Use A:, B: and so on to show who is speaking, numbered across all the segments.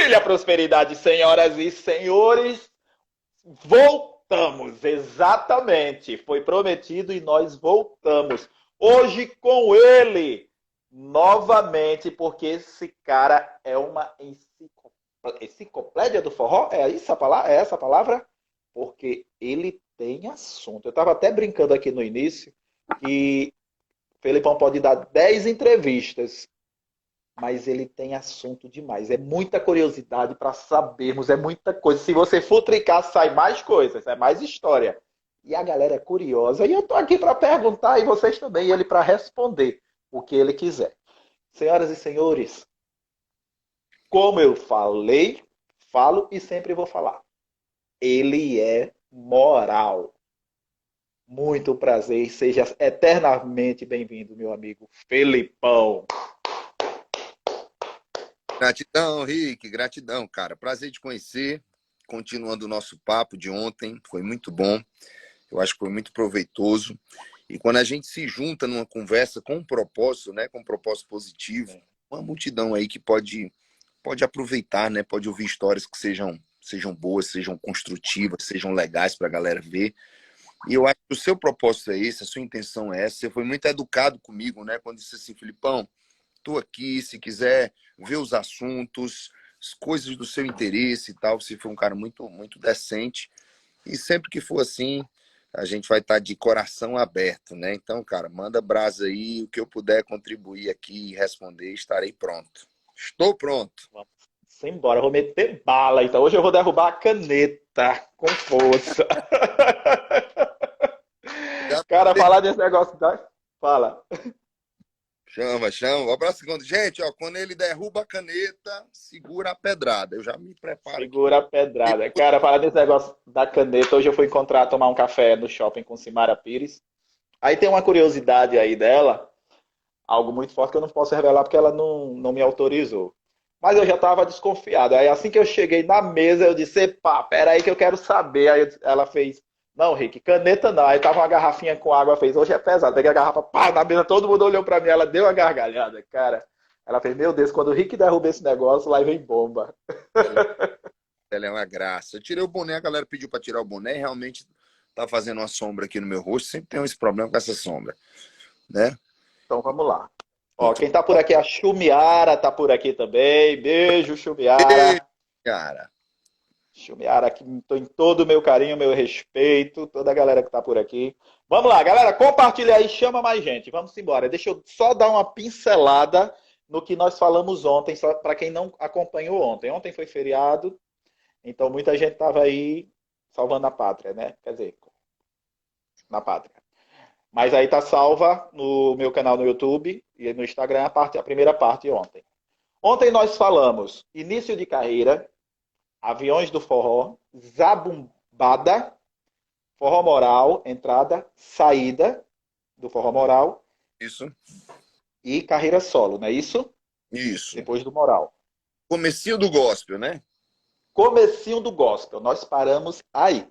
A: Brilha a prosperidade, senhoras e senhores. Voltamos, exatamente. Foi prometido e nós voltamos. Hoje com ele, novamente, porque esse cara é uma enciclopédia do forró. É isso a palavra? É essa a palavra? Porque ele tem assunto. Eu estava até brincando aqui no início que o Felipão pode dar 10 entrevistas, mas ele tem assunto demais. É muita curiosidade para sabermos, é muita coisa. Se você futricar, sai mais coisas, é mais história. E a galera é curiosa. E eu estou aqui para perguntar, e vocês também, e ele para responder o que ele quiser. Senhoras e senhores, como eu falei, falo e sempre vou falar. Ele é moral. Muito prazer, seja eternamente bem-vindo, meu amigo Felipão.
B: Gratidão, Rick, gratidão, cara. Prazer te conhecer. Continuando o nosso papo de ontem, foi muito bom. Eu acho que foi muito proveitoso. E quando a gente se junta numa conversa com um propósito, né, com um propósito positivo, uma multidão aí que pode aproveitar, né, pode ouvir histórias que sejam boas, sejam construtivas, sejam legais para a galera ver. E eu acho que o seu propósito é esse, a sua intenção é essa. Você foi muito educado comigo, né, quando disse assim, Felipão, estou aqui, se quiser ver os assuntos, as coisas do seu interesse e tal. Você foi um cara muito, muito decente. E sempre que for assim, a gente vai estar de coração aberto, né? Então, cara, manda brasa aí, o que eu puder contribuir aqui e responder, estarei pronto. Estou pronto.
A: Vamos embora, eu vou meter bala. Então, hoje eu vou derrubar a caneta com força.
B: Já
A: Cara, falar desse negócio. Fala.
B: chama, chama. Abraço, segundo. Gente, ó, quando ele derruba a caneta, segura a pedrada. Eu já me preparo aqui.
A: Segura a pedrada. Cara, falar desse negócio da caneta. Hoje eu fui encontrar, tomar um café no shopping com Simara Pires. Aí tem uma curiosidade aí dela, algo muito forte que eu não posso revelar porque ela não me autorizou. Mas eu já estava desconfiado. Aí assim que eu cheguei na mesa, eu disse, pá, peraí que eu quero saber. Ela fez, não, Rick, caneta não. Aí tava uma garrafinha com água, fez, hoje é pesado. Peguei a garrafa, pá, na mesa, todo mundo olhou pra mim, ela deu uma gargalhada, cara. Ela fez, meu Deus, quando o Rick derruba esse negócio, lá vem bomba.
B: Ela é uma graça. Eu tirei o boné, a galera pediu para tirar o boné, e realmente tá fazendo uma sombra aqui no meu rosto. Sempre tem esse problema com essa sombra, né?
A: Então vamos lá. Ó,
B: Muito
A: quem tá por aqui é a Xumiara, tá por aqui também. Beijo,
B: bem,
A: Xumiara.
B: cara.
A: Xumiara, aqui tô em todo o meu carinho, meu respeito, toda a galera que tá por aqui. Vamos lá, galera, compartilha aí, chama mais gente. Vamos embora. Deixa eu só dar uma pincelada no que nós falamos ontem, só para quem não acompanhou ontem. Ontem foi feriado, então muita gente tava aí salvando a pátria, né? Quer dizer, na pátria. Mas aí tá salva no meu canal no YouTube e no Instagram a primeira parte ontem. Ontem nós falamos início de carreira, aviões do forró, zabumbada, forró moral, entrada, saída do forró moral
B: Isso,
A: e carreira solo, não é isso?
B: isso.
A: Depois do moral.
B: Comecinho do gospel, né?
A: Comecinho do gospel, nós paramos aí.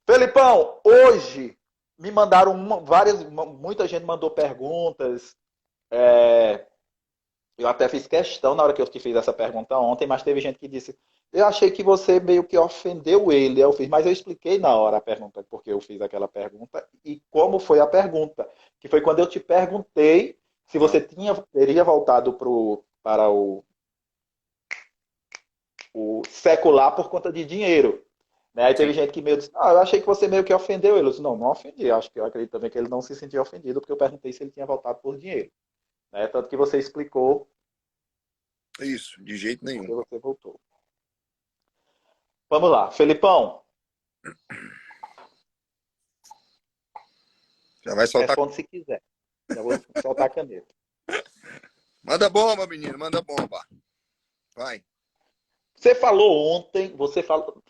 A: Felipão, hoje me mandaram muita gente mandou perguntas. Eu até fiz questão na hora que eu te fiz essa pergunta ontem, mas teve gente que disse, eu achei que você meio que ofendeu ele. Eu fiz, mas eu expliquei na hora a pergunta, porque eu fiz aquela pergunta e como foi a pergunta. Que foi quando eu te perguntei se você teria voltado para o secular por conta de dinheiro. Né? Aí
B: Sim.
A: teve gente que meio disse, eu achei que você meio que ofendeu ele. Eu disse, não ofendi. Acho que eu acredito também que ele não se sentiu ofendido, porque eu perguntei se ele tinha voltado por dinheiro. Né? Tanto que você explicou
B: Isso, de jeito nenhum.
A: porque você voltou. Vamos lá, Felipão,
B: Já vai soltar.
A: responde se quiser. Já vou soltar a caneta.
B: Manda bomba, menino, manda bomba. Vai.
A: Você falou ontem,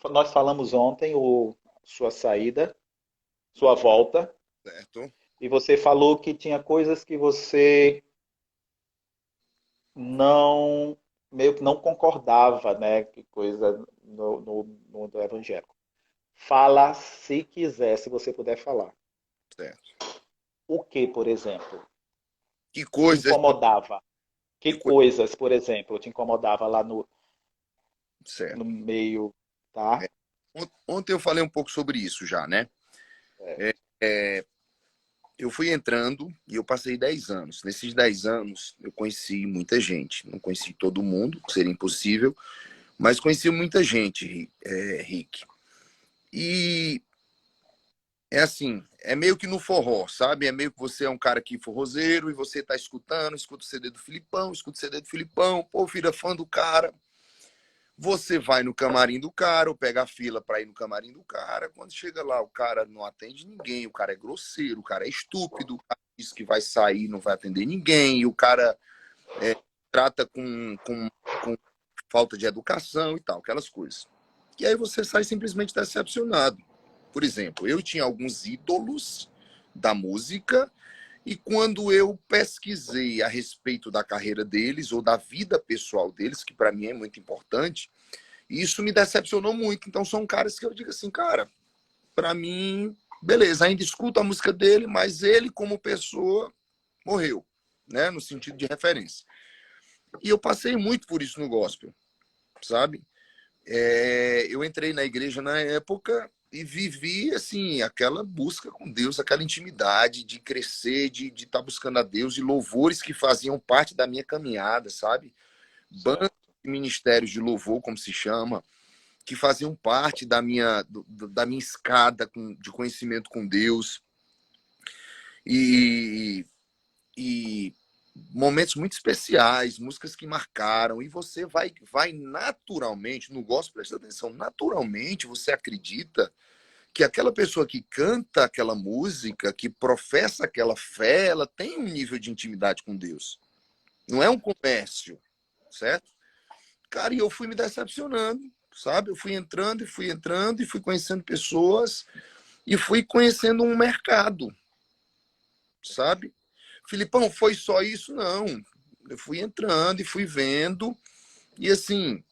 A: nós falamos ontem sua saída, sua volta,
B: Certo.
A: e você falou que tinha coisas que você não meio que não concordava, né? Que coisa no mundo evangélico. Fala se quiser, se você puder falar.
B: Certo.
A: O que, por exemplo,
B: Que
A: te
B: coisa.
A: incomodava? Que coisas, por exemplo, te incomodava lá no
B: Certo.
A: meio, tá?
B: Ontem eu falei um pouco sobre isso já, né?
A: É,
B: É, é, eu fui entrando e eu passei 10 anos. Nesses 10 anos, eu conheci muita gente. Não conheci todo mundo, que seria impossível, mas conheci muita gente, Rick. E é assim, é meio que no forró, sabe? É meio que você é um cara aqui forrozeiro e você tá escutando, escuta o CD do Filipão, escuta o CD do Filipão, pô, vira fã do cara. Você vai no camarim do cara, ou pega a fila para ir no camarim do cara. Quando chega lá, o cara não atende ninguém, o cara é grosseiro, o cara é estúpido, o cara diz que vai sair, não vai atender ninguém, e o cara é, trata com falta de educação e tal, aquelas coisas. E aí você sai simplesmente decepcionado. Por exemplo, eu tinha alguns ídolos da música e quando eu pesquisei a respeito da carreira deles ou da vida pessoal deles, que para mim é muito importante, isso me decepcionou muito. Então são caras que eu digo assim, cara, para mim, beleza, ainda escuto a música dele, mas ele como pessoa morreu, né, no sentido de referência. E eu passei muito por isso no gospel, sabe? Eu entrei na igreja na época e vivi assim aquela busca com Deus, aquela intimidade de crescer, de estar buscando a Deus e louvores que faziam parte da minha caminhada, sabe? Bandas
A: certo.
B: de ministérios de louvor, como se chama, que faziam parte da minha escada de conhecimento com Deus e, e momentos muito especiais, músicas que marcaram, e você vai naturalmente, no gospel, presta atenção, naturalmente você acredita que aquela pessoa que canta aquela música, que professa aquela fé, ela tem um nível de intimidade com Deus. Não é um comércio, certo? Cara, e eu fui me decepcionando, sabe? Eu fui entrando e fui conhecendo pessoas e fui conhecendo um mercado, sabe? Filipão, foi só isso? Não. Eu fui entrando e fui vendo. E assim,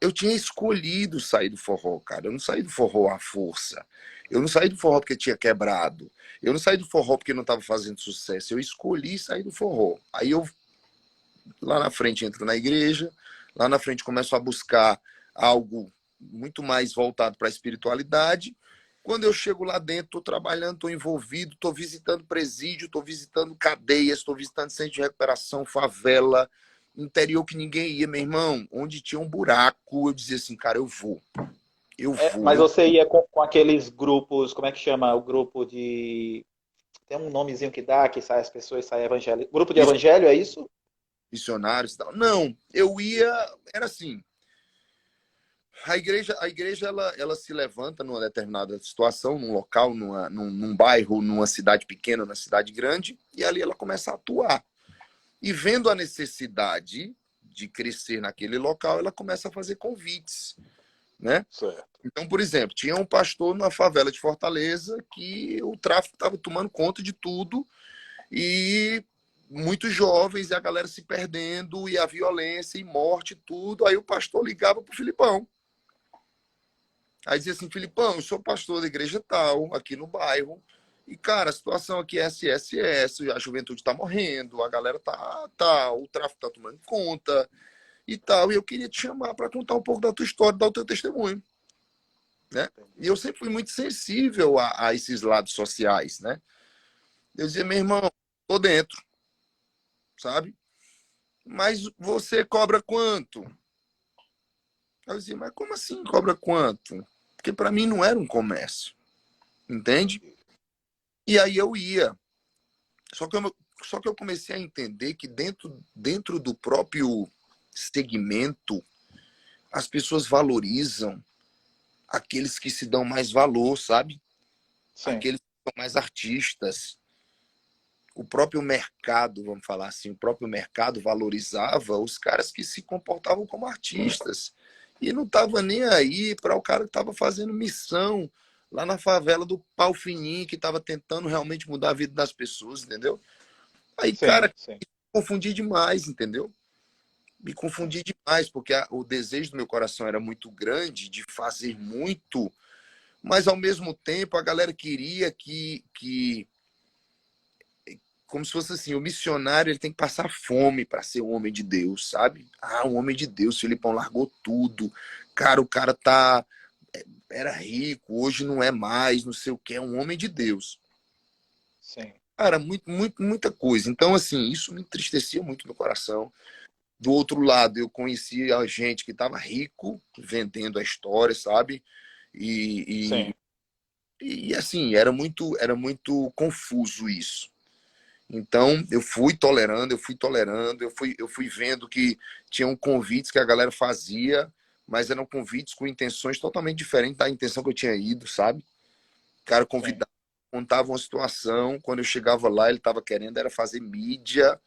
B: eu tinha escolhido sair do forró, cara. Eu não saí do forró à força. Eu não saí do forró porque tinha quebrado. Eu não saí do forró porque não estava fazendo sucesso. Eu escolhi sair do forró. Aí eu, lá na frente, entro na igreja. Lá na frente, começo a buscar algo muito mais voltado para a espiritualidade. Quando eu chego lá dentro, estou trabalhando, estou envolvido, estou visitando presídio, estou visitando cadeias, estou visitando centro de recuperação, favela, interior que ninguém ia, meu irmão, onde tinha um buraco, eu dizia assim, cara, eu vou, eu
A: É,
B: vou,
A: mas
B: eu
A: você ia com aqueles grupos, como é que chama? O grupo de. Tem um nomezinho que dá, que sai as pessoas, sai evangelho. Grupo de evangelho, é isso?
B: missionários e tal. Não, eu ia, era assim, a igreja ela se levanta numa determinada situação, num local, num bairro, numa cidade pequena, numa cidade grande, e ali ela começa a atuar. E vendo a necessidade de crescer naquele local, ela começa a fazer convites, né?
A: Certo.
B: Então, por exemplo, tinha um pastor na favela de Fortaleza que o tráfico estava tomando conta de tudo e muitos jovens e a galera se perdendo e a violência e morte tudo. Aí o pastor ligava para o Filipão. Aí dizia assim, Filipão, eu sou pastor da igreja tal, aqui no bairro, e, cara, a situação aqui é SSS, a juventude está morrendo, a galera tá, o tráfico tá tomando conta e tal, e eu queria te chamar para contar um pouco da tua história, dar o teu testemunho, né? E eu sempre fui muito sensível a esses lados sociais, né? Eu dizia, meu irmão, tô dentro, sabe? Mas você cobra quanto? Eu dizia, mas como assim cobra quanto? Porque para mim não era um comércio, entende?
A: Entendi.
B: E aí eu ia. Só que eu comecei a entender que dentro do próprio segmento, as pessoas valorizam aqueles que se dão mais valor, sabe?
A: Sim.
B: Aqueles que são mais artistas. O próprio mercado, vamos falar assim, o próprio mercado valorizava os caras que se comportavam como artistas. E não estava nem aí para o cara que estava fazendo missão lá na favela do Pau Fininho, que estava tentando realmente mudar a vida das pessoas, entendeu? Aí,
A: Sim,
B: cara,
A: sim.
B: confundi demais, entendeu? Me confundi demais, porque o desejo do meu coração era muito grande de fazer muito, mas ao mesmo tempo a galera queria que como se fosse assim, o missionário ele tem que passar fome para ser um homem de Deus, sabe? Ah, um homem de Deus, Filipão largou tudo. Cara, o cara era rico, hoje não é mais, não sei o que, é um homem de Deus.
A: Sim.
B: Cara, muita coisa. Então, assim, isso me entristecia muito no coração. Do outro lado, eu conhecia a gente que estava rico, vendendo a história, sabe?
A: Sim.
B: E assim, era muito confuso isso. Então, eu fui vendo que tinham convites que a galera fazia, mas eram convites com intenções totalmente diferentes da intenção que eu tinha ido, sabe? O cara
A: Sim.
B: convidava, contava uma situação, quando eu chegava lá, ele estava querendo era fazer mídia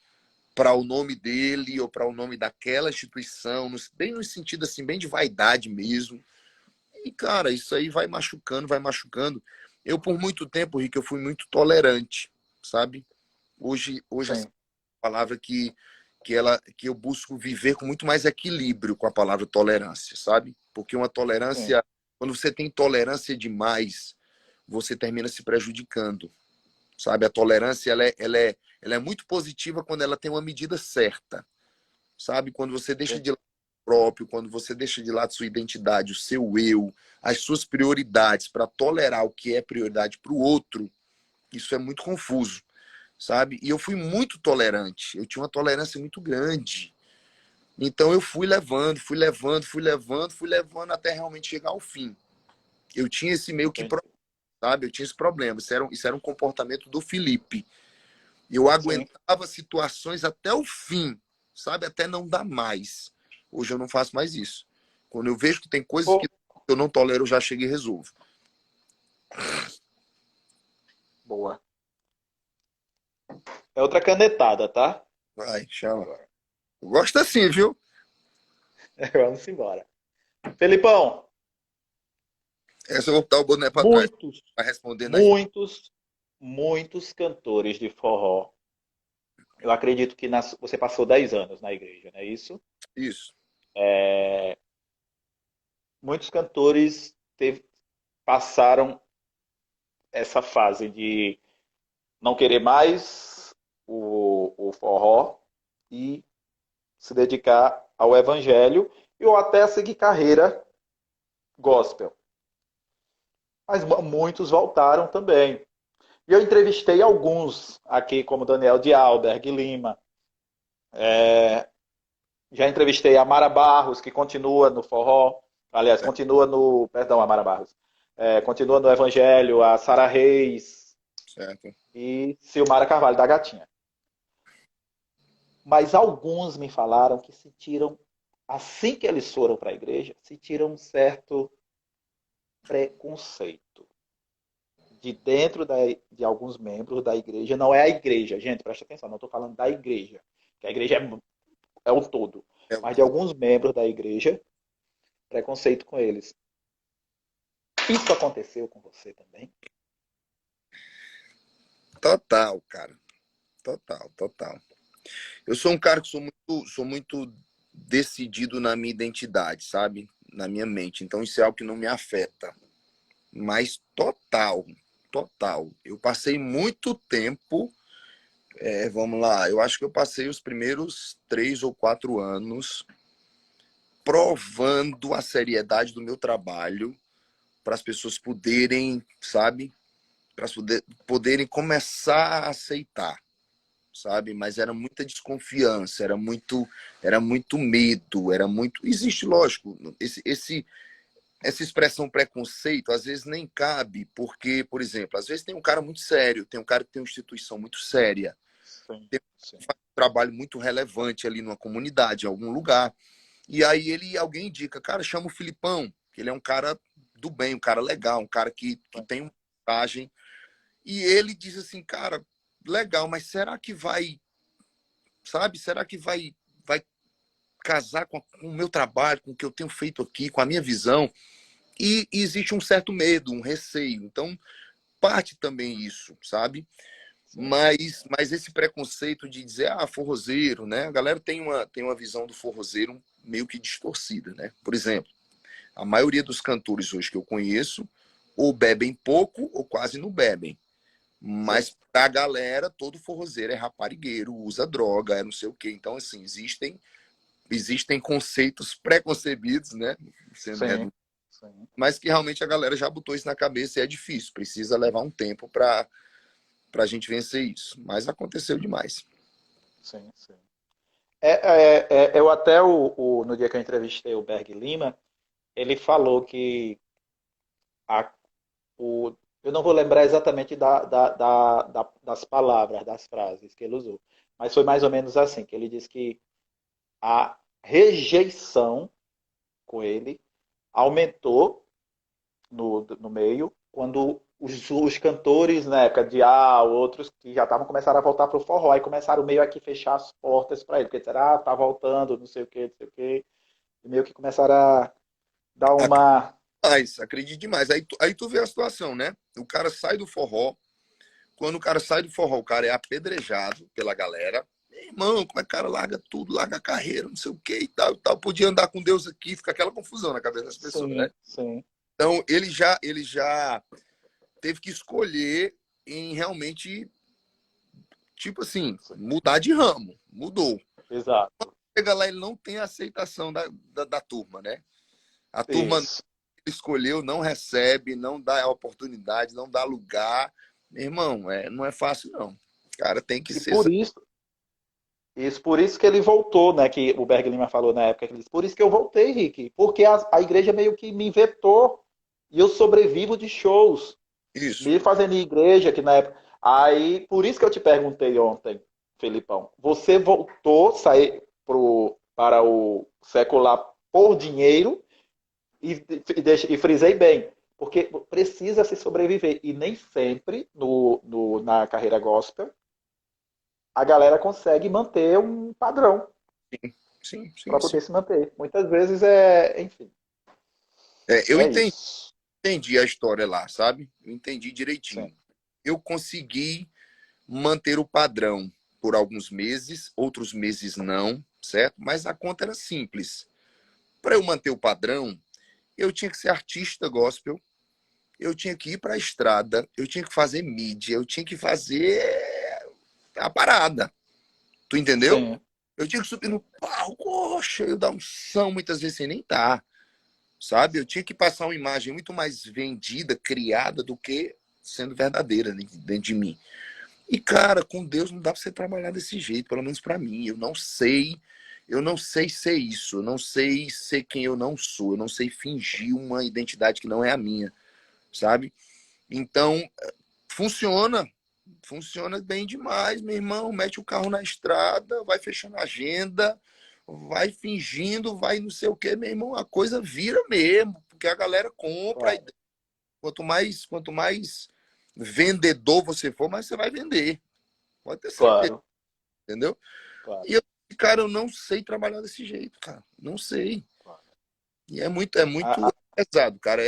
B: para o nome dele ou para o nome daquela instituição, bem no sentido assim, bem de vaidade mesmo. E, cara, isso aí vai machucando, vai machucando. Eu, por muito tempo, Rick, eu fui muito tolerante, sabe? Hoje essa
A: Sim.
B: palavra que eu busco viver com muito mais equilíbrio com a palavra tolerância, sabe? Porque uma
A: Sim.
B: tolerância, quando você tem tolerância demais, você termina se prejudicando, sabe? A tolerância, ela é muito positiva quando ela tem uma medida certa, sabe? Quando você deixa de lado o próprio, quando você deixa de lado sua identidade, o seu eu, as suas prioridades para tolerar o que é prioridade para o outro, isso é muito confuso, sabe? E eu fui muito tolerante, eu tinha uma tolerância muito grande. Então eu fui levando, fui levando, fui levando, fui levando até realmente chegar ao fim. Eu tinha esse meio que,
A: Entendi.
B: sabe? Eu tinha esse problema. Isso era um comportamento do Felipe. Eu
A: Sim.
B: aguentava situações até o fim, sabe? Até não dar mais. Hoje eu não faço mais isso. Quando eu vejo que tem coisas
A: Pô,
B: que eu não tolero, eu já chego e resolvo.
A: boa. É outra canetada, tá?
B: Vai, chama.
A: Agora.
B: Eu gosto assim, viu?
A: Vamos embora. Felipão,
B: Essa eu vou botar o boné pra trás.
A: muitos,
B: Vai responder nas.
A: muitos, muitos cantores de forró. Eu acredito que você passou 10 anos na igreja, não é isso?
B: Isso.
A: Muitos cantores passaram essa fase de não querer mais o forró e se dedicar ao evangelho e ou até seguir carreira gospel. Mas muitos voltaram também. E eu entrevistei alguns aqui, como Daniel de Alberg Lima. Já entrevistei a Mara Barros, que continua no forró. Aliás, continua no. Perdão, a Mara Barros. Continua no Evangelho, a Sara Reis
B: Certo.
A: e Silmara Carvalho, da Gatinha. Mas alguns me falaram que sentiram, assim que eles foram para a igreja, sentiram um certo preconceito de dentro de alguns membros da igreja. Não é a igreja, gente, presta atenção, não estou falando da igreja, que a igreja é o todo,
B: É o
A: mas de
B: todo.
A: alguns membros da igreja, preconceito com eles. Isso aconteceu com você também?
B: Total, cara. Total, total. Eu sou um cara que sou muito decidido na minha identidade, sabe? Na minha mente. Então isso é algo que não me afeta. Mas total, total. Eu passei muito tempo, vamos lá, eu acho que eu passei os primeiros 3 ou 4 anos provando a seriedade do meu trabalho para as pessoas poderem, sabe? Para poderem começar a aceitar, sabe? Mas era muita desconfiança, era muito medo, era muito. Existe, lógico, essa expressão preconceito às vezes nem cabe, porque, por exemplo, às vezes tem um cara muito sério, tem um cara que tem uma instituição muito séria,
A: Sim,
B: tem
A: sim.
B: um trabalho muito relevante ali numa comunidade, em algum lugar, e aí alguém indica, cara, chama o Filipão, que ele é um cara do bem, um cara legal, um cara que tem uma mensagem, e ele diz assim, cara, legal, mas será que vai, sabe, será que vai casar com o meu trabalho, com o que eu tenho feito aqui, com a minha visão? E existe um certo medo, um receio. Então, parte também isso, sabe?
A: Sim,
B: Mas esse preconceito de dizer, forrozeiro, né? A galera tem uma visão do forrozeiro meio que distorcida, né? Por exemplo, a maioria dos cantores hoje que eu conheço ou bebem pouco ou quase não bebem. Mas pra galera, todo forrozeiro é raparigueiro, usa droga, é não sei o quê. Então, assim, existem conceitos pré-concebidos, né? Sendo
A: Sim,
B: redundante,
A: sim,
B: mas que realmente a galera já botou isso na cabeça e é difícil. Precisa levar um tempo pra gente vencer isso. Mas aconteceu demais.
A: sim, sim. Eu até, no dia que eu entrevistei o Berg Lima, ele falou que a, o, eu não vou lembrar exatamente das palavras, das frases que ele usou, mas foi mais ou menos assim, que ele disse que a rejeição com ele aumentou no meio, quando os cantores, na época de outros que já estavam começaram a voltar para o forró, aí começaram meio aqui fechar as portas para ele, porque disseram, tá voltando, não sei o que, não sei o que, e meio que começaram a dar uma...
B: Mas, acredite demais. Aí tu vê a situação, né? O cara sai do forró. Quando o cara sai do forró, o cara é apedrejado pela galera. Meu irmão, como é que o cara larga tudo, larga a carreira, não sei o que e tal, e tal. Podia andar com Deus aqui, fica aquela confusão na cabeça das pessoas, né?
A: Sim, sim,
B: Então, ele já teve que escolher em realmente, tipo assim,
A: sim,
B: mudar de ramo. Mudou.
A: exato.
B: Chega lá, ele não tem a aceitação da turma, né? A turma
A: Isso.
B: escolheu, não recebe, não dá oportunidade, não dá lugar. Meu irmão, não é fácil, não. O cara tem que
A: E
B: ser.
A: por isso que ele voltou, né? Que o Berg Lima falou na época, que ele disse, por isso que eu voltei, Rick, porque a igreja meio que me vetou e eu sobrevivo de shows,
B: Isso.
A: me fazendo em igreja, que na época. Aí, por isso que eu te perguntei ontem, Felipão, você voltou, sair para o secular por dinheiro e frisei bem, porque precisa se sobreviver e nem sempre na carreira gospel a galera consegue manter um padrão
B: Sim, sim,
A: para
B: sim.
A: poder se manter. Muitas vezes enfim,
B: Eu
A: é isso.
B: entendi a história lá, sabe? Eu entendi
A: Sim,
B: direitinho. Eu consegui manter o padrão por alguns meses, outros meses não, certo? Mas a conta era simples. Para eu manter o padrão, eu tinha que ser artista gospel, eu tinha que ir para a estrada, eu tinha que fazer mídia, eu tinha que fazer a parada. Tu entendeu?
A: sim,
B: Eu tinha que subir no
A: sim,
B: palco, cheio da unção, muitas vezes sem nem estar, sabe? Eu tinha que passar uma imagem muito mais vendida, criada, do que sendo verdadeira dentro de mim. E, cara, com Deus não dá pra você trabalhar desse jeito, pelo menos pra mim. Eu não sei ser isso, eu não sei ser quem eu não sou, eu não sei fingir uma identidade que não é a minha, sabe? Então, funciona, funciona bem demais, meu irmão. Mete o carro na estrada, vai fechando a agenda, vai fingindo, vai não sei o que, meu irmão. A coisa vira mesmo, porque a galera compra.
A: claro,
B: Quanto mais vendedor você for, mais você vai vender. Pode ter certeza,
A: claro,
B: entendeu?
A: claro,
B: E eu, cara, eu não sei trabalhar desse jeito, cara. Não sei.
A: claro.
B: E é
A: A-
B: muito
A: a-
B: pesado, cara.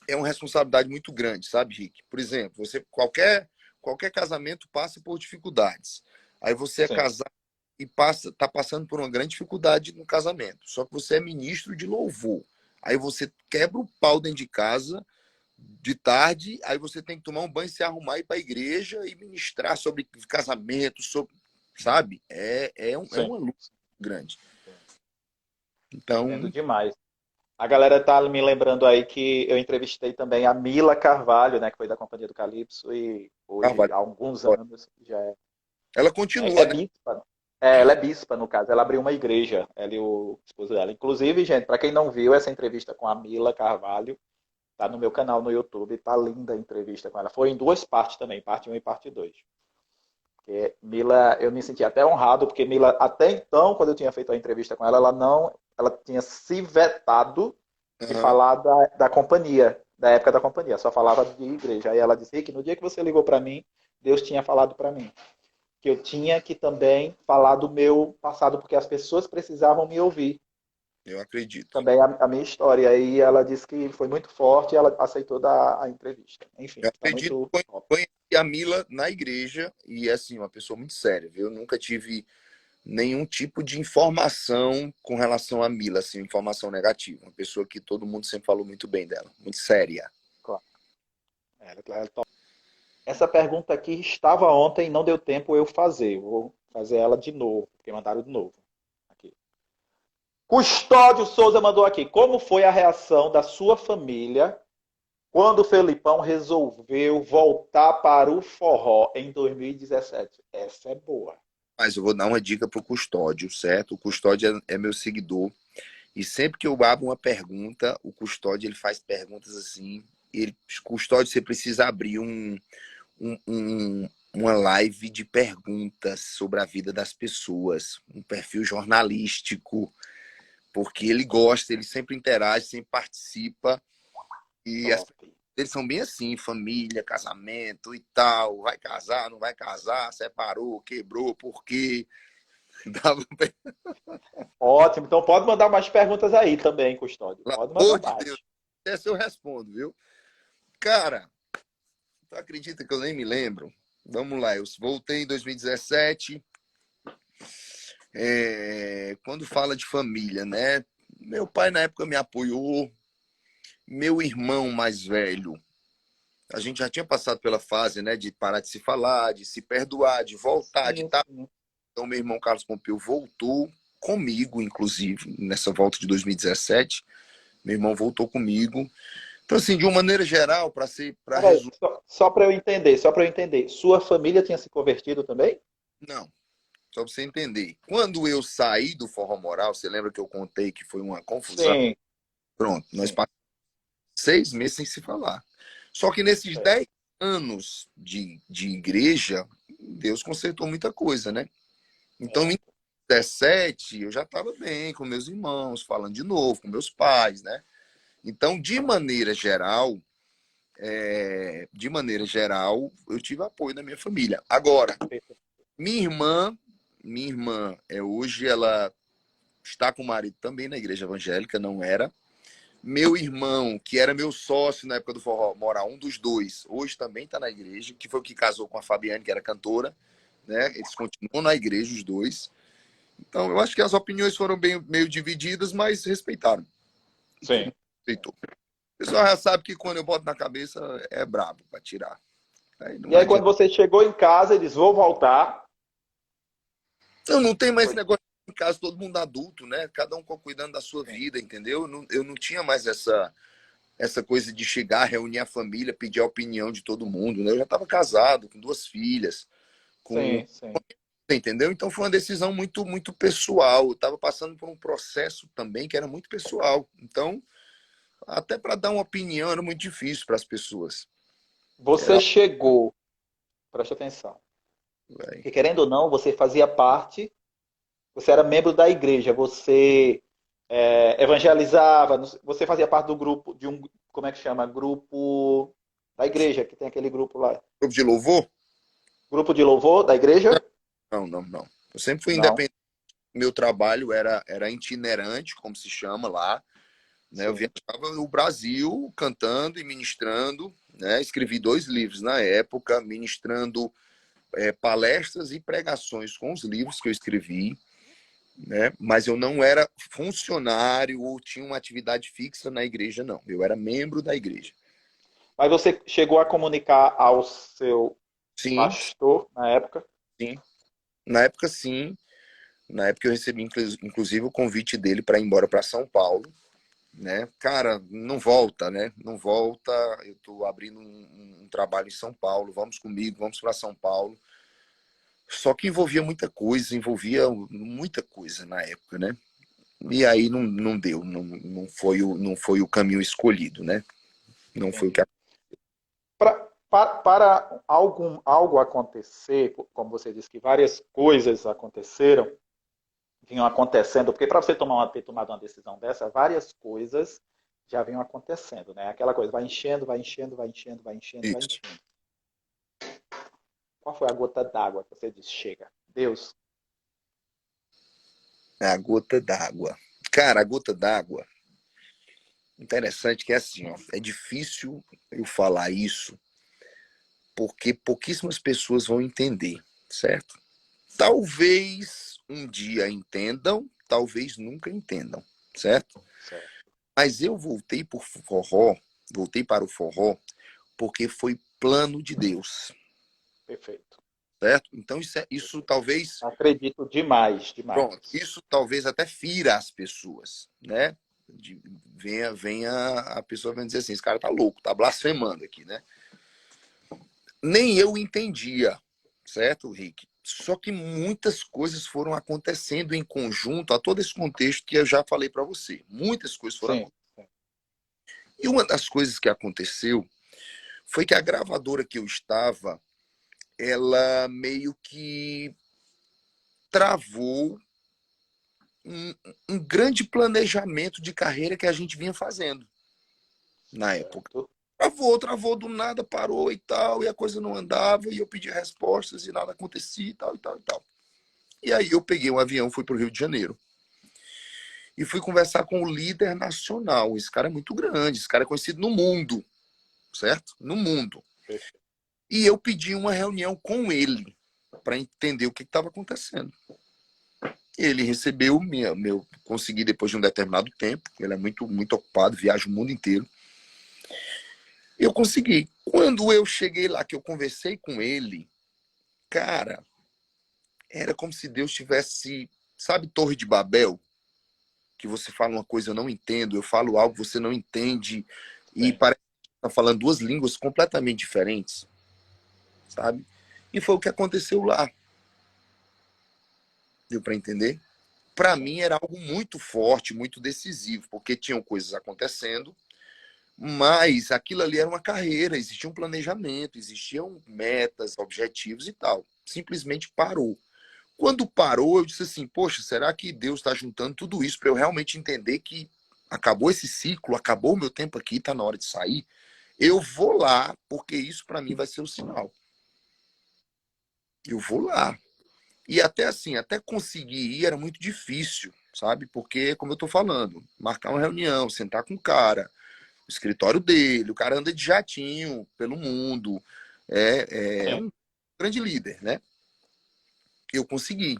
B: É uma responsabilidade muito grande, sabe, Rick? Por exemplo, qualquer casamento passa por dificuldades. Aí você é
A: sim,
B: casado e tá passando por uma grande dificuldade no casamento. Só que você é ministro de louvor. Aí você quebra o pau dentro de casa de tarde, aí você tem que tomar um banho, se arrumar, ir para a igreja e ministrar sobre casamento, sobre, sabe? É
A: sim,
B: uma luta grande.
A: sim. Entendo
B: Então,
A: demais. A galera tá me lembrando aí que eu entrevistei também a Mila Carvalho, né, que foi da Companhia do Calypso e hoje
B: Carvalho,
A: há alguns anos já
B: ela
A: é
B: continua, né?
A: bispa. Ela é bispa, no caso. Ela abriu uma igreja, ela e o esposo dela. Inclusive, gente, para quem não viu essa entrevista com a Mila Carvalho, tá no meu canal no YouTube, tá linda a entrevista com ela. Foi em duas partes também, parte um e parte 2. Porque Mila, eu me senti até honrado, porque Mila, até então, quando eu tinha feito a entrevista com ela, ela tinha se vetado de
B: Uhum.
A: falar da companhia, da época da companhia, só falava de igreja. Aí ela disse, Rick, no dia que você ligou para mim, Deus tinha falado para mim que eu tinha que também falar do meu passado, porque as pessoas precisavam me ouvir
B: Eu acredito.
A: também a minha história. Aí ela disse que foi muito forte e ela aceitou dar a entrevista. Enfim,
B: Eu
A: está
B: acredito.
A: muito top.
B: Conheci a Mila na igreja e, assim, uma pessoa muito séria, viu? Eu nunca tive nenhum tipo de informação com relação a Mila, assim, informação negativa. Uma pessoa que todo mundo sempre falou muito bem dela, muito séria.
A: Claro. Ela é top. Essa pergunta aqui estava ontem e não deu tempo eu fazer. Vou fazer ela de novo, porque mandaram de novo. Aqui. Custódio Souza mandou aqui. Como foi a reação da sua família quando o Felipão resolveu voltar para o forró em 2017? Essa é boa.
B: Mas eu vou dar uma dica pro Custódio, certo? O Custódio é meu seguidor. E sempre que eu abro uma pergunta, o Custódio ele faz perguntas assim. Custódio, você precisa abrir uma live de perguntas sobre a vida das pessoas, um perfil jornalístico, porque ele gosta, ele sempre interage, sempre participa. E as
A: Top.
B: perguntas deles são bem assim, família, casamento e tal, vai casar, não vai casar, separou, quebrou, por quê? Dava
A: Ótimo. Então pode mandar mais perguntas aí também, Custódio.
B: pelo
A: Pode mandar
B: amor de Deus,
A: mais.
B: essa eu respondo, viu? Cara, tu acredita que eu nem me lembro? Vamos lá, eu voltei em 2017. Quando fala de família, né? Meu pai na época me apoiou, meu irmão mais velho. A gente já tinha passado pela fase, né, de parar de se falar, de se perdoar, de voltar, de
A: Sim,
B: estar.
A: sim.
B: Então, meu irmão Carlos Pompeu voltou comigo, inclusive, nessa volta de 2017. Meu irmão voltou comigo. Então, assim, de uma maneira geral, para
A: Peraí,
B: resumir,
A: só para eu entender, só para eu entender. Sua família tinha se convertido também?
B: não, só para você entender. Quando eu saí do Forró Moral, você lembra que eu contei que foi uma confusão?
A: Sim,
B: Pronto, nós
A: sim.
B: passamos 6 meses sem se falar. Só que nesses
A: Certo.
B: 10 anos de igreja, Deus consertou muita coisa, né? Então, em
A: Certo.
B: 2017, eu já estava bem com meus irmãos, falando de novo, com meus pais, né? Então, de maneira geral, eu tive apoio da minha família. Agora,
A: Perfeito.
B: minha irmã, hoje ela está com o marido também na igreja evangélica, não era. Meu irmão, que era meu sócio na época do Forró, mora um dos dois, hoje também está na igreja, que foi o que casou com a Fabiane, que era cantora, né? Eles continuam na igreja, os dois. Então, eu acho que as opiniões foram bem, meio divididas, mas respeitaram. E todo
A: Sim.
B: mundo respeitou. O pessoal já sabe que quando eu boto na cabeça é brabo para tirar. Aí
A: E
B: não
A: aí, quando
B: adianta.
A: você chegou em casa, eles vão voltar.
B: Eu não tenho mais esse
A: Foi.
B: negócio em casa, todo mundo adulto, né? Cada um cuidando da sua
A: Sim.
B: vida, entendeu? Eu não tinha mais essa coisa de chegar, reunir a família, pedir a opinião de todo mundo, né? Eu já estava casado, com 2 filhas, com
A: Sim, sim.
B: entendeu? Então foi uma decisão muito muito pessoal. Eu estava passando por um processo também que era muito pessoal. Então, até para dar uma opinião era muito difícil para as pessoas.
A: Você
B: Era,
A: chegou, preste atenção,
B: véi.
A: que querendo ou não, você fazia parte, você era membro da igreja, você evangelizava, você fazia parte do grupo, de um, como é que chama? Grupo da igreja, que tem aquele grupo lá.
B: Grupo de louvor?
A: Grupo de louvor da igreja?
B: Não, não, não. Eu sempre fui
A: Não.
B: independente. Meu trabalho era itinerante, como se chama lá. Né? Eu
A: Sim.
B: viajava no Brasil cantando e ministrando. Né? Escrevi 2 livros na época, ministrando palestras e pregações com os livros que eu escrevi. Né? Mas eu não era funcionário ou tinha uma atividade fixa na igreja, não. Eu era membro da igreja.
A: Mas você chegou a comunicar ao seu
B: Sim,
A: pastor na época?
B: sim. Na época, sim. Na época eu recebi, inclusive, o convite dele para ir embora para São Paulo. Né? Cara, não volta, né? Não volta. Eu estou abrindo um trabalho em São Paulo. Vamos comigo, vamos para São Paulo. Só que envolvia muita coisa na época, né? E aí não deu, não foi o caminho escolhido, né? Não foi o que.
A: Entendi. Para algo acontecer, como você disse que várias coisas aconteceram, vinham acontecendo, porque para você ter tomado uma decisão dessa, várias coisas já vinham acontecendo, né? Aquela coisa vai enchendo, vai enchendo, vai enchendo, vai enchendo, vai
B: Isso.
A: enchendo. Qual foi a gota d'água que você disse, chega, Deus?
B: É a gota d'água. Cara, a gota d'água, interessante que é assim, ó, é difícil eu falar isso, porque pouquíssimas pessoas vão entender, certo? Talvez um dia entendam, talvez nunca entendam, certo?
A: Certo.
B: Mas eu voltei para o forró porque foi plano de Deus.
A: Perfeito.
B: Certo? Então, isso talvez...
A: Acredito demais, demais.
B: Pronto, isso talvez até fira as pessoas, né? Venha a pessoa vem dizer assim, esse cara tá louco, tá blasfemando aqui, né? Nem eu entendia, certo, Rick? Só que muitas coisas foram acontecendo em conjunto a todo esse contexto que eu já falei para você. Muitas coisas foram acontecendo. E uma das coisas que aconteceu foi que a gravadora que eu estava, ela meio que travou um grande planejamento de carreira que a gente vinha fazendo na época. Travou do nada, parou e tal, e a coisa não andava, e eu pedia respostas e nada acontecia e tal, e tal, e tal. E aí eu peguei um avião, fui para o Rio de Janeiro. E fui conversar com o líder nacional. Esse cara é muito grande, esse cara é conhecido no mundo, certo? No mundo. E eu pedi uma reunião com ele para entender o que estava acontecendo. Ele recebeu, consegui depois de um determinado tempo, ele é muito, muito ocupado, viaja o mundo inteiro. Eu consegui. Quando eu cheguei lá, que eu conversei com ele, cara, era como se Deus tivesse, sabe, Torre de Babel? Que você fala uma coisa, eu não entendo, eu falo algo, você não entende, e parece que está falando duas línguas completamente diferentes, sabe? E foi o que aconteceu lá. Deu para entender? Para mim era algo muito forte, muito decisivo, porque tinham coisas acontecendo, mas aquilo ali era uma carreira, existia um planejamento, existiam metas, objetivos e tal. Simplesmente parou. Quando parou, eu disse assim, poxa, será que Deus está juntando tudo isso para eu realmente entender que acabou esse ciclo, acabou o meu tempo aqui, está na hora de sair? Eu vou lá, porque isso para mim vai ser o sinal. Eu vou lá. E até assim, até conseguir ir era muito difícil, sabe? Porque, como eu estou falando, marcar uma reunião, sentar com o cara, o escritório dele, o cara anda de jatinho pelo mundo, é um grande líder, né? Eu consegui.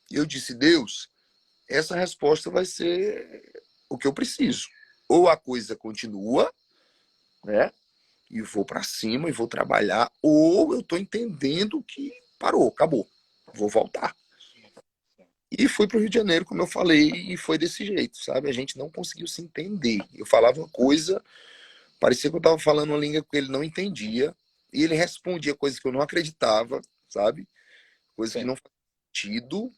B: Eu disse, Deus, essa resposta vai ser o que eu preciso. Ou a coisa continua, né? E vou para cima e vou trabalhar, ou eu estou entendendo que parou, acabou, vou voltar. E fui para o Rio de Janeiro, como eu falei, e foi desse jeito, sabe? A gente não conseguiu se entender. Eu falava uma coisa, parecia que eu estava falando uma língua que ele não entendia, e ele respondia coisas que eu não acreditava, sabe? Coisas que não faziam sentido.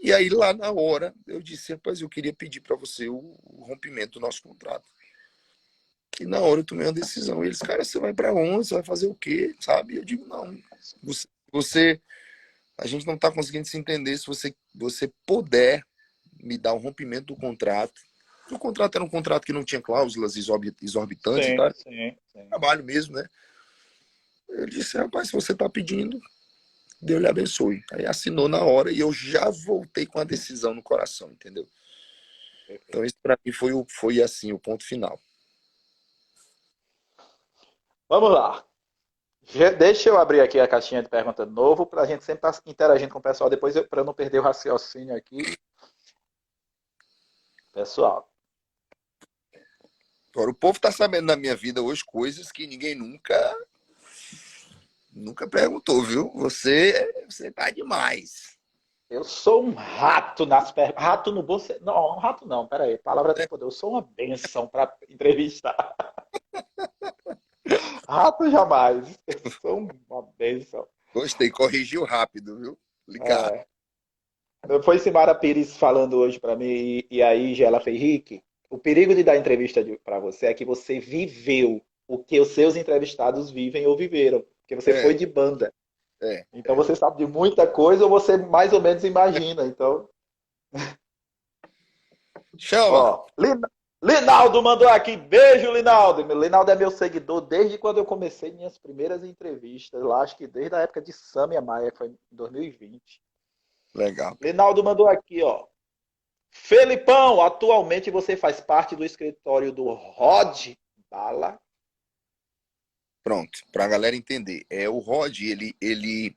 B: E aí, lá na hora, eu disse, rapaz, eu queria pedir para você o rompimento do nosso contrato. E na hora eu tomei uma decisão. Eles, cara, você vai para onde? Você vai fazer o quê? Sabe? Eu digo, não. A gente não está conseguindo se entender. Se você puder me dar o rompimento do contrato. O contrato era um contrato que não tinha cláusulas exorbitantes, tá?
A: Sim.
B: Trabalho mesmo, né? Eu disse, rapaz, se você está pedindo, Deus lhe abençoe. Aí assinou na hora e eu já voltei com a decisão no coração, entendeu? Então isso para mim foi assim, o ponto final.
A: Vamos lá. Deixa eu abrir aqui a caixinha de pergunta de novo, para a gente sempre estar interagindo com o pessoal, depois para eu não perder o raciocínio aqui. Pessoal.
B: Agora, o povo está sabendo da minha vida hoje coisas que ninguém nunca perguntou, viu? Você tá demais.
A: Eu sou um rato nas perguntas. Rato no bom sentido. Não, um rato não, peraí. Palavra tem poder. Eu sou uma benção para entrevistar. Rato jamais. Eu sou uma benção.
B: Gostei, corrigiu rápido, viu? Ligado.
A: Foi Simara Pires falando hoje para mim, e aí ela fez, Rick, o perigo de dar entrevista para você é que você viveu o que os seus entrevistados vivem ou viveram, porque você foi de banda. Então você sabe de muita coisa ou você mais ou menos imagina. Então,
B: chama.
A: Ó, Linaldo mandou aqui, beijo Linaldo. Linaldo é meu seguidor desde quando eu comecei minhas primeiras entrevistas, lá acho que desde a época de Samia Maia, que foi em 2020.
B: Legal.
A: Linaldo mandou aqui, ó. Felipão, atualmente você faz parte do escritório do Rod Bala.
B: Pronto, para a galera entender. O Rod, ele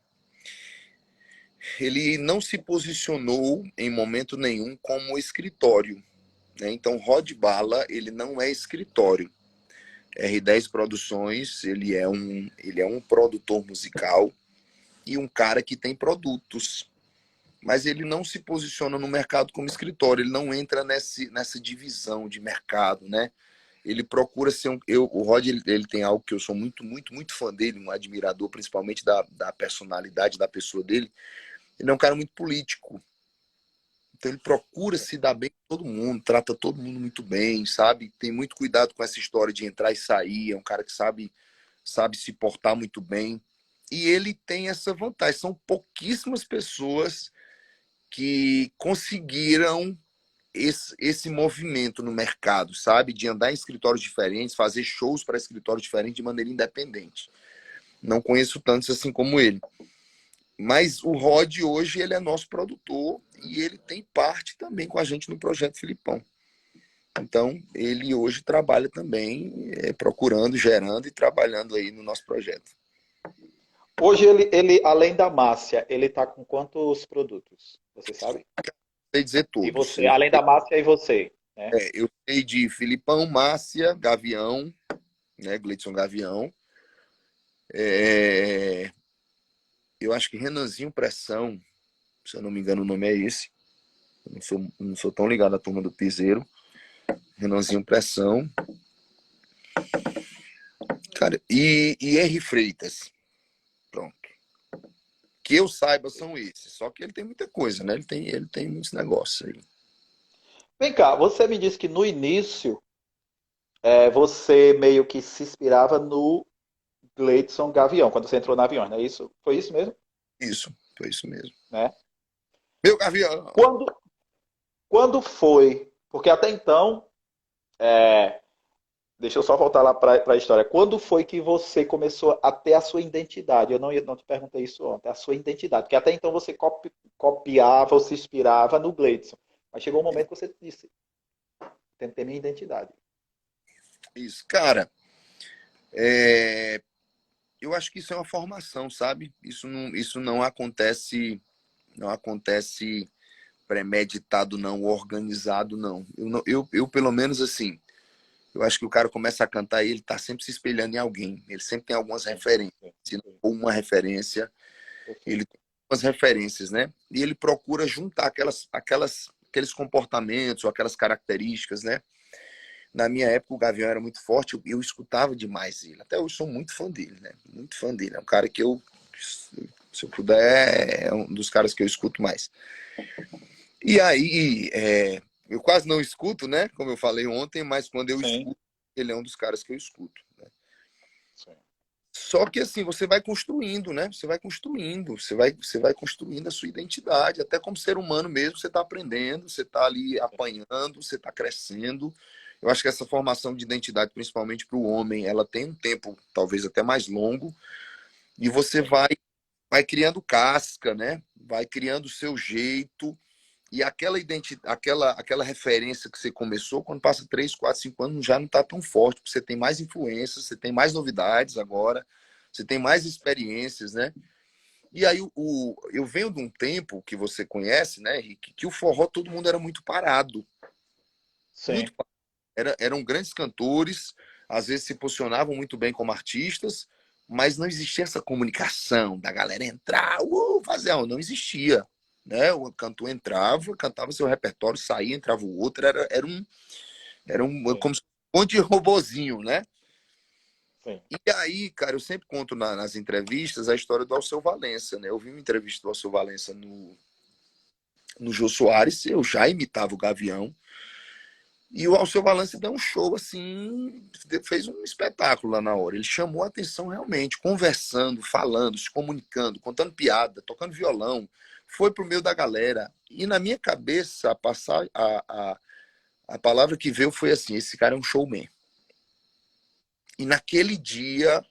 B: não se posicionou em momento nenhum como escritório, né? Então, Rod Bala, ele não é escritório. R10 Produções, ele é um produtor musical e um cara que tem produtos, mas ele não se posiciona no mercado como escritório, ele não entra nessa divisão de mercado, né? Ele procura ser o Rod, ele tem algo que eu sou muito, muito, muito fã dele, um admirador, principalmente da personalidade da pessoa dele. Ele é um cara muito político. Então ele procura se dar bem com todo mundo, trata todo mundo muito bem, sabe? Tem muito cuidado com essa história de entrar e sair, é um cara que sabe se portar muito bem. E ele tem essa vantagem. São pouquíssimas pessoas que conseguiram esse movimento no mercado, sabe? De andar em escritórios diferentes, fazer shows para escritórios diferentes de maneira independente. Não conheço tantos assim como ele. Mas o Rod hoje ele é nosso produtor e ele tem parte também com a gente no projeto Filipão. Então, ele hoje trabalha também procurando, gerando e trabalhando aí no nosso projeto.
A: Hoje, além da Márcia, ele está com quantos produtos? Você sabe?
B: Sei dizer
A: E
B: todos.
A: você, além da Márcia e você, né?
B: Eu sei de Filipão, Márcia, Gavião, né, Gleidson Gavião. Eu acho que Renanzinho Pressão, se eu não me engano o nome é esse. Eu não sou tão ligado à turma do Piseiro. Renanzinho Pressão. Cara, e R. Freitas. Pronto. Que eu saiba são esses. Só que ele tem muita coisa, né? Ele tem muitos negócios aí.
A: Vem cá, você me disse que no início você meio que se inspirava no Gleidson Gavião, quando você entrou na Aviões, não é isso? Foi isso mesmo?
B: Isso, foi isso mesmo.
A: Né?
B: Meu Gavião!
A: Quando foi? Porque até então, deixa eu só voltar lá para a história. Quando foi que você começou a ter a sua identidade? Eu não te perguntei isso ontem, a sua identidade. Porque até então você copiava ou se inspirava no Gleidson. Mas chegou um momento que você disse, tem que ter minha identidade.
B: Isso, cara. Eu acho que isso é uma formação, sabe? Isso não acontece premeditado, não, organizado, não. Eu, pelo menos, assim, eu acho que o cara começa a cantar e ele tá sempre se espelhando em alguém. Ele sempre tem algumas referências. Se não for uma referência, ele tem algumas referências, né? E ele procura juntar aqueles comportamentos ou aquelas características, né? Na minha época, o Gavião era muito forte, eu escutava demais ele. Até hoje sou muito fã dele, né? Muito fã dele. É um cara que se eu puder, é um dos caras que eu escuto mais. E aí, eu quase não escuto, né? Como eu falei ontem, mas quando eu escuto, ele é um dos caras que eu escuto. Né? Só que assim, você vai construindo, né? Você vai construindo a sua identidade. Até como ser humano mesmo, você está aprendendo, você está ali apanhando, você está crescendo. Eu acho que essa formação de identidade, principalmente para o homem, ela tem um tempo talvez até mais longo. E você vai criando casca, né? Vai criando o seu jeito. E aquela referência que você começou, quando passa 3, 4, 5 anos, já não está tão forte, porque você tem mais influências, você tem mais novidades agora, você tem mais experiências, né? E aí eu venho de um tempo que você conhece, né, Henrique, que o forró todo mundo era muito parado.
A: Sim.
B: Muito parado. Eram grandes cantores, às vezes se posicionavam muito bem como artistas, mas não existia essa comunicação da galera entrar, fazer, não existia. Né? O cantor entrava, cantava seu repertório, saía, entrava o outro, era como se fosse um monte de robozinho, né? Sim. E aí, cara, eu sempre conto nas entrevistas a história do Alceu Valença, né? Eu vi uma entrevista do Alceu Valença no Jô Soares, eu já imitava o Gavião, e o Alceu Valença deu um show assim, fez um espetáculo lá na hora. Ele chamou a atenção realmente, conversando, falando, se comunicando, contando piada, tocando violão. Foi pro meio da galera. E na minha cabeça, a palavra que veio foi assim: esse cara é um showman. E naquele dia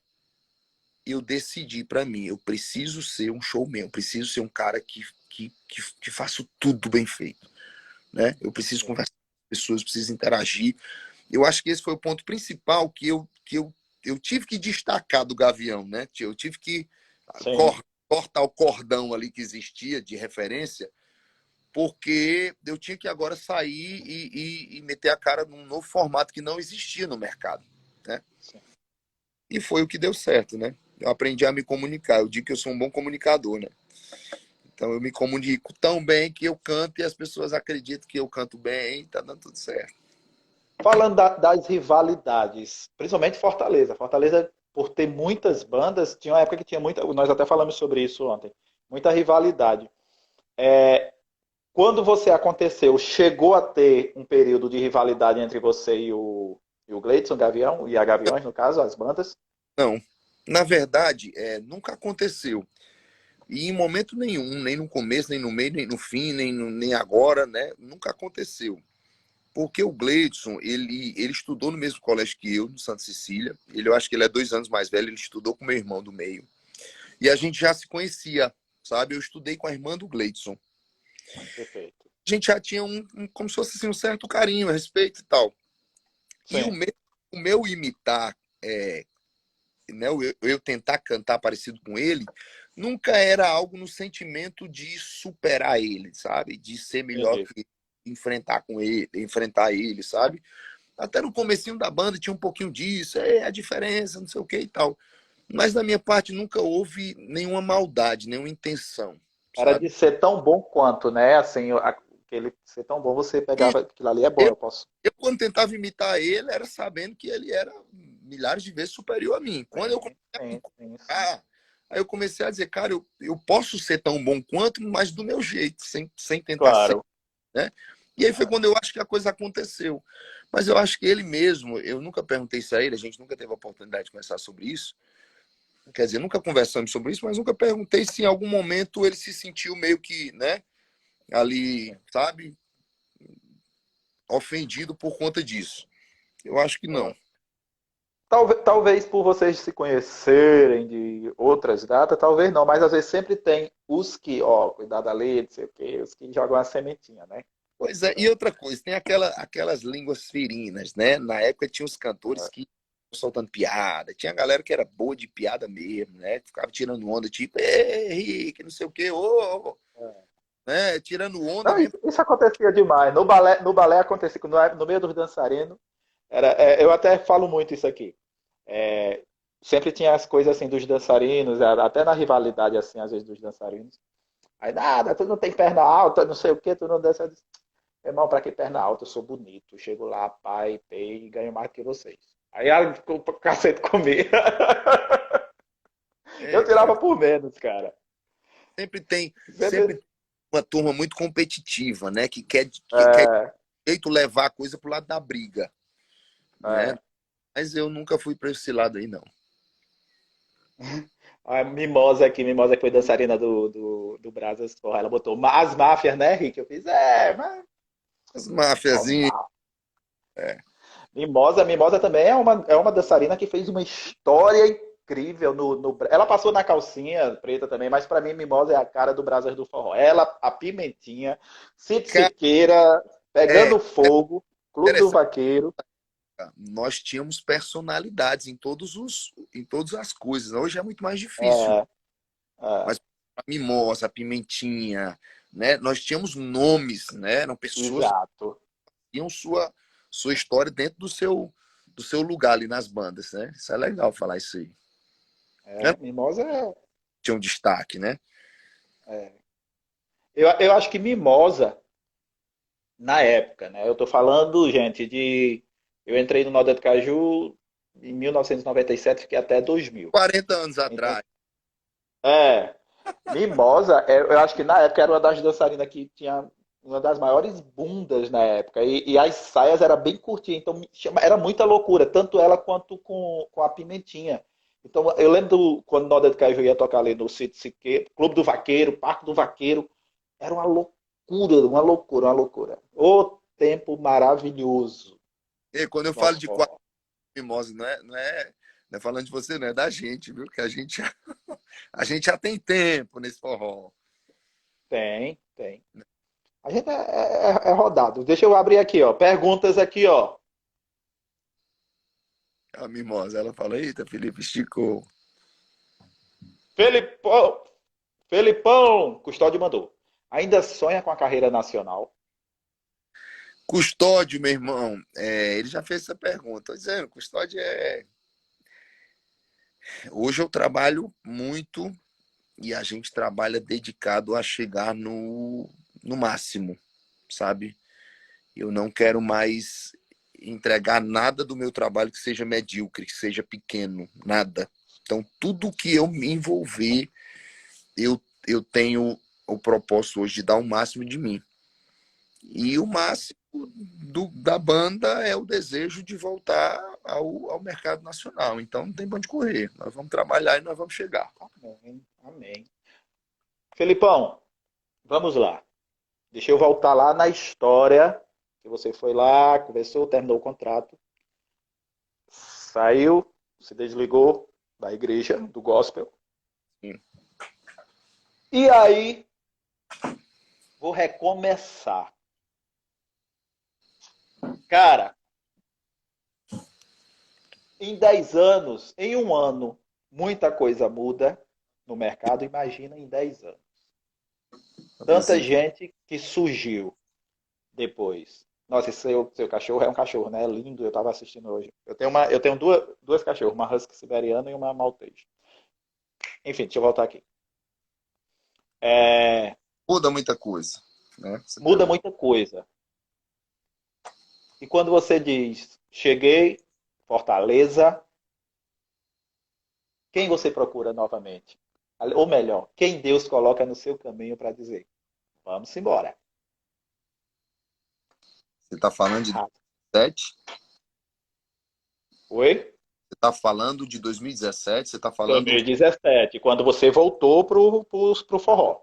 B: eu decidi para mim, eu preciso ser um showman, eu preciso ser um cara que faço tudo bem feito. Né? Eu preciso conversar com as pessoas, preciso interagir. Eu acho que esse foi o ponto principal que eu tive que destacar do Gavião. Né? Eu tive que cortar o cordão ali que existia de referência, porque eu tinha que agora sair e meter a cara num novo formato que não existia no mercado. né?
A: Sim.
B: E foi o que deu certo, né? Eu aprendi a me comunicar. Eu digo que eu sou um bom comunicador, né? Então eu me comunico tão bem que eu canto e as pessoas acreditam que eu canto bem e tá dando tudo certo.
A: Falando das rivalidades, principalmente Fortaleza. Fortaleza, por ter muitas bandas, tinha uma época que tinha muita. Nós até falamos sobre isso ontem. Muita rivalidade. Quando você aconteceu, chegou a ter um período de rivalidade entre você e o Gleidson Gavião, e a Gaviões, no caso, as bandas?
B: Não, na verdade, nunca aconteceu. E em momento nenhum, nem no começo, nem no meio, nem no fim, nem agora, né? Nunca aconteceu. Porque o Gleidson, ele estudou no mesmo colégio que eu, no Santa Cecília. Eu acho que ele é 2 anos mais velho, ele estudou com meu irmão do meio. E a gente já se conhecia, sabe? Eu estudei com a irmã do Gleidson.
A: Perfeito.
B: A gente já tinha como se fosse assim, um certo carinho, respeito e tal. E
A: Sim,
B: o meu imitar, né, eu tentar cantar parecido com ele, nunca era algo no sentimento de superar ele, sabe? De ser melhor
A: entendi.
B: que ele, enfrentar ele, sabe? Até no comecinho da banda tinha um pouquinho disso, a diferença, não sei o que e tal. Mas da minha parte nunca houve nenhuma maldade, nenhuma intenção,
A: Era
B: sabe?
A: de ser tão bom quanto, né? Assim, aquele ser tão bom, você
B: E
A: pegava aquilo ali é bom,
B: eu,
A: eu posso.
B: eu quando tentava imitar ele, era sabendo que ele era milhares de vezes superior a mim. Quando eu
A: Sim,
B: comecei a me
A: sim, sim, sim.
B: comparar, aí eu comecei a dizer, cara, eu posso ser tão bom quanto, mas do meu jeito, sem tentar ser,
A: Claro.
B: né? E aí foi quando eu acho que a coisa aconteceu. Mas eu acho que ele mesmo, eu nunca perguntei isso a ele, a gente nunca teve a oportunidade de conversar sobre isso. Quer dizer, nunca conversamos sobre isso, mas nunca perguntei se em algum momento ele se sentiu meio que, né, ali,
A: Sim.
B: sabe, ofendido por conta disso. Eu acho que não.
A: É. Talvez por vocês se conhecerem de outras datas, talvez não, mas às vezes sempre tem os que, ó, cuidado ali, não sei o quê, os que jogam a sementinha, né?
B: Pois é, e outra coisa, tem aquelas línguas ferinas, né? Na época tinha os cantores
A: É.
B: que soltando piada, tinha a galera que era boa de piada mesmo, né? Ficava tirando onda, tipo, ei, Henrique, não sei o quê, ô, né? Tirando onda
A: Não,
B: mesmo.
A: isso acontecia demais. No balé acontecia, no meio dos dançarinos, eu até falo muito isso aqui. É, sempre tinha as coisas assim dos dançarinos, até na rivalidade, assim, às vezes, dos dançarinos. Aí, nada, tu não tem perna alta, não sei o que, tu não dança. Eu disse, irmão, pra que perna alta? Eu sou bonito. Chego lá, pai, pei e ganho mais que vocês. Aí ela ficou o cacete comigo. Eu
B: É,
A: tirava
B: cara,
A: por menos, cara.
B: sempre
A: Sempre,
B: tem uma turma muito competitiva, né? Que quer de
A: é,
B: jeito levar a coisa pro lado da briga, né?
A: é,
B: Mas eu nunca fui para esse lado aí, não.
A: a Mimosa que foi dançarina do Brasas, porra, ela botou as máfias, né, Rick? Eu fiz, mas
B: As
A: qual
B: máfiazinhas,
A: máfia? Mimosa também é uma dançarina que fez uma história incrível ela passou na calcinha preta também, mas pra mim Mimosa é a cara do Brasas do Forró. Ela, a Pimentinha, Cid
B: cara,
A: Siqueira,
B: é
A: Pegando Fogo, Clube do
B: interessante.
A: Vaqueiro.
B: Nós tínhamos personalidades em todas as coisas. Hoje é muito mais difícil.
A: É, é,
B: Mas a Mimosa, a Pimentinha, né? Nós tínhamos nomes, né? Eram pessoas que
A: exato.
B: tinham sua história dentro do seu lugar ali nas bandas, né? Isso é legal falar isso aí. Né?
A: Mimosa
B: Tinha um destaque, né?
A: é. Eu acho que Mimosa, na época, né? Eu tô falando, gente, eu entrei no Nordeste Caju em 1997, fiquei até 2000.
B: 40 anos
A: Então,
B: atrás.
A: é, Mimosa, eu acho que na época era uma das dançarinas que tinha uma das maiores bundas na época. E as saias eram bem curtinhas, então era muita loucura, tanto ela quanto com a Pimentinha. Então eu lembro quando Noda de Caju ia tocar ali no Sítio Siqueiro, Clube do Vaqueiro, Parque do Vaqueiro, era uma loucura, uma loucura, uma loucura. O tempo maravilhoso,
B: E quando eu falo
A: nosso
B: de quatro
A: forró.
B: mimosas, não é falando de você, não é da gente, viu? Que a gente já tem tempo nesse forró.
A: Tem, tem. A gente é rodado. Deixa eu abrir aqui, ó. Perguntas aqui, ó.
B: A mimosa, ela fala, eita, Felipe, esticou.
A: Felipão, Felipão, Custódio mandou. Ainda sonha com a carreira nacional?
B: Custódio, meu irmão, ele já fez essa pergunta. Tô dizendo, Custódio é. Hoje eu trabalho muito e a gente trabalha dedicado a chegar no máximo, sabe? Eu não quero mais entregar nada do meu trabalho que seja medíocre, que seja pequeno, nada. Então, tudo que eu me envolver, eu tenho o propósito hoje de dar o máximo de mim. E o máximo da banda é o desejo de voltar ao mercado nacional. Então, não tem pra onde correr. Nós vamos trabalhar e nós vamos chegar.
A: Amém. Amém. Felipão, vamos lá. Deixa eu voltar lá na história. Que você foi lá, conversou, terminou o contrato, saiu, se desligou da igreja, do gospel.
B: Sim.
A: E aí, vou recomeçar. Cara, em 10 anos, em um ano, muita coisa muda no mercado. Imagina em 10 anos. Tanta gente que surgiu depois. Nossa, esse seu cachorro é um cachorro, né? Lindo, eu estava assistindo hoje. Eu tenho duas cachorros, uma husky siberiana e uma maltese. Enfim, deixa eu voltar aqui.
B: Muda muita coisa, né?
A: Muda muita coisa. E quando você diz, cheguei, Fortaleza, quem você procura novamente? Ou melhor, quem Deus coloca no seu caminho para dizer, vamos embora.
B: Você está falando de
A: Ah,
B: 2017?
A: oi?
B: Você está falando de 2017? Você está falando
A: 2017, quando você voltou pro forró.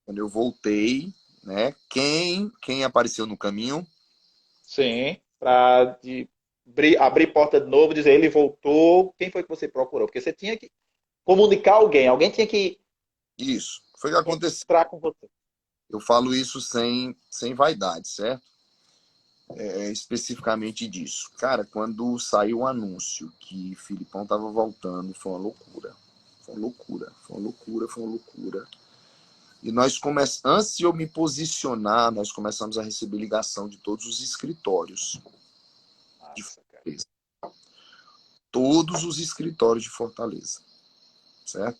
B: quando eu voltei, né? Quem apareceu no caminho?
A: Sim, para abrir porta de novo, dizer ele voltou. Quem foi que você procurou? Porque você tinha que comunicar alguém tinha que
B: Isso. Foi o que aconteceu.
A: entrar com você.
B: Eu falo isso sem vaidade, certo? Especificamente disso. Cara, quando saiu o anúncio que Filipão tava voltando, foi uma loucura. Foi uma loucura, foi uma loucura, foi uma loucura. E nós começamos, antes de eu me posicionar, nós começamos a receber ligação de todos os escritórios de
A: Nossa, cara.
B: Fortaleza. Todos os escritórios de Fortaleza, certo?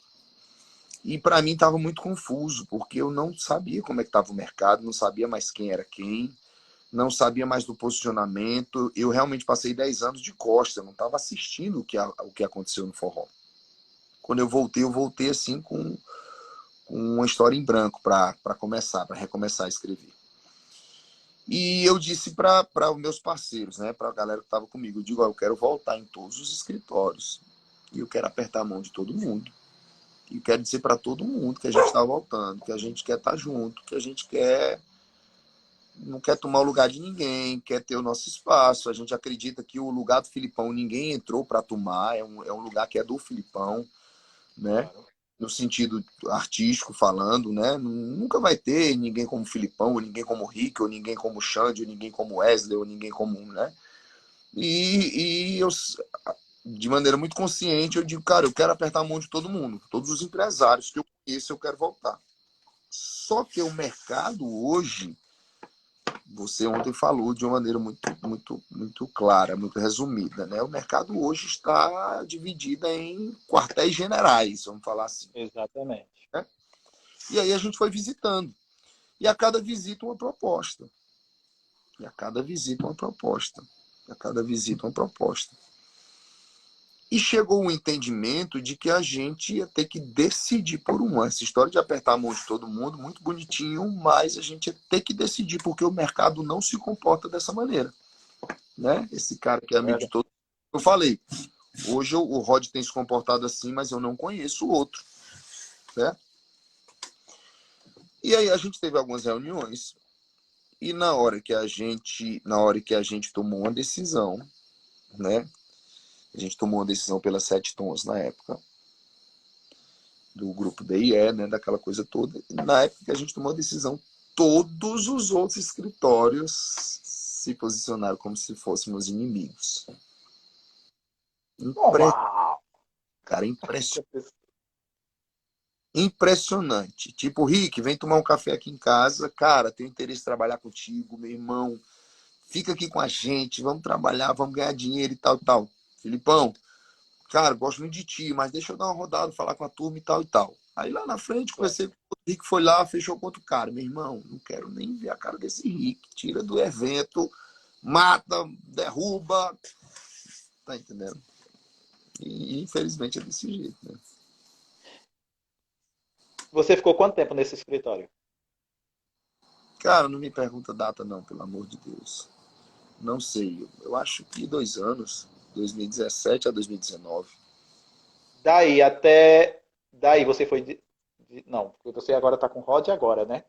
B: E para mim estava muito confuso, porque eu não sabia como é que estava o mercado, não sabia mais quem era quem, não sabia mais do posicionamento. Eu realmente passei 10 anos de costa, eu não estava assistindo o que aconteceu no forró. Quando eu voltei assim com uma história em branco para recomeçar a escrever. E eu disse para os meus parceiros, né, para a galera que estava comigo, eu digo, eu quero voltar em todos os escritórios e eu quero apertar a mão de todo mundo. E quero dizer para todo mundo que a gente está voltando, que a gente quer estar junto, que a gente não quer tomar o lugar de ninguém, quer ter o nosso espaço. A gente acredita que o lugar do Filipão ninguém entrou para tomar, é um lugar que é do Filipão, né?
A: Claro.
B: No sentido artístico falando, né? Nunca vai ter ninguém como Filipão, ou ninguém como Rick, ou ninguém como Xande, ou ninguém como Wesley, ou ninguém como, né? E eu, de maneira muito consciente, eu digo, cara, eu quero apertar a mão de todo mundo, todos os empresários que eu conheço, eu quero voltar. Só que o mercado hoje, você ontem falou de uma maneira muito clara, muito resumida, né? O mercado hoje está dividido em quartéis generais, vamos falar assim.
A: Exatamente.
B: Né? E aí a gente foi visitando. E a cada visita uma proposta. E a cada visita uma proposta. E a cada visita uma proposta. E chegou o entendimento de que a gente ia ter que decidir por um. Essa história de apertar a mão de todo mundo, muito bonitinho, mas a gente ia ter que decidir, porque o mercado não se comporta dessa maneira. Né? Esse cara que é amigo de todo mundo. Eu falei, hoje o Rod tem se comportado assim, mas eu não conheço o outro. Certo? E aí a gente teve algumas reuniões, e na hora que a gente tomou uma decisão, né? A gente tomou uma decisão pelas 7 tons na época, do grupo DIE, né, daquela coisa toda. E na época que a gente tomou a decisão, todos os outros escritórios se posicionaram como se fôssemos inimigos.
A: Uau!
B: Cara, impressionante. Tipo, Rick, vem tomar um café aqui em casa. Cara, tenho interesse em trabalhar contigo, meu irmão. fica aqui com a gente, vamos trabalhar, vamos ganhar dinheiro e tal, tal. Filipão, cara, gosto muito de ti, mas deixa eu dar uma rodada, falar com a turma e tal e tal. Aí lá na frente,
A: Claro.
B: conversei com o Rick, foi lá, fechou com outro cara. Meu irmão, não quero nem ver a cara desse Rick. Tira do evento, mata, derruba. Tá entendendo? E infelizmente é desse jeito, né?
A: Você ficou quanto tempo nesse escritório?
B: Cara, não me pergunta data não, pelo amor de Deus. Não sei. Eu acho que 2 anos, 2017 a 2019.
A: Daí até. Daí você foi. Não, porque você agora está com o Rod agora, né?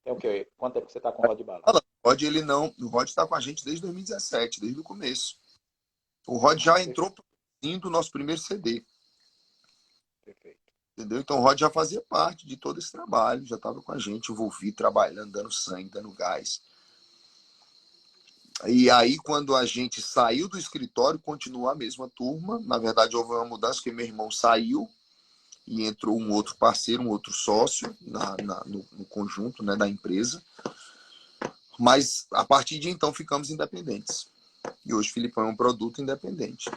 A: É o quê? Quanto tempo que você está com o Rod Bala?
B: Fala, o Rod, ele não. O Rod está com a gente desde 2017, desde o começo. O Rod já entrou produzindo o nosso primeiro CD.
A: Perfeito.
B: Entendeu? Então o Rod já fazia parte de todo esse trabalho, já estava com a gente, envolvido, trabalhando, dando sangue, dando gás. E aí, quando a gente saiu do escritório, continuou a mesma turma. Na verdade, houve uma mudança, porque meu irmão saiu e entrou um outro parceiro, um outro sócio no conjunto, né, da empresa. Mas a partir de então ficamos independentes. E hoje o Filipão é um produto independente.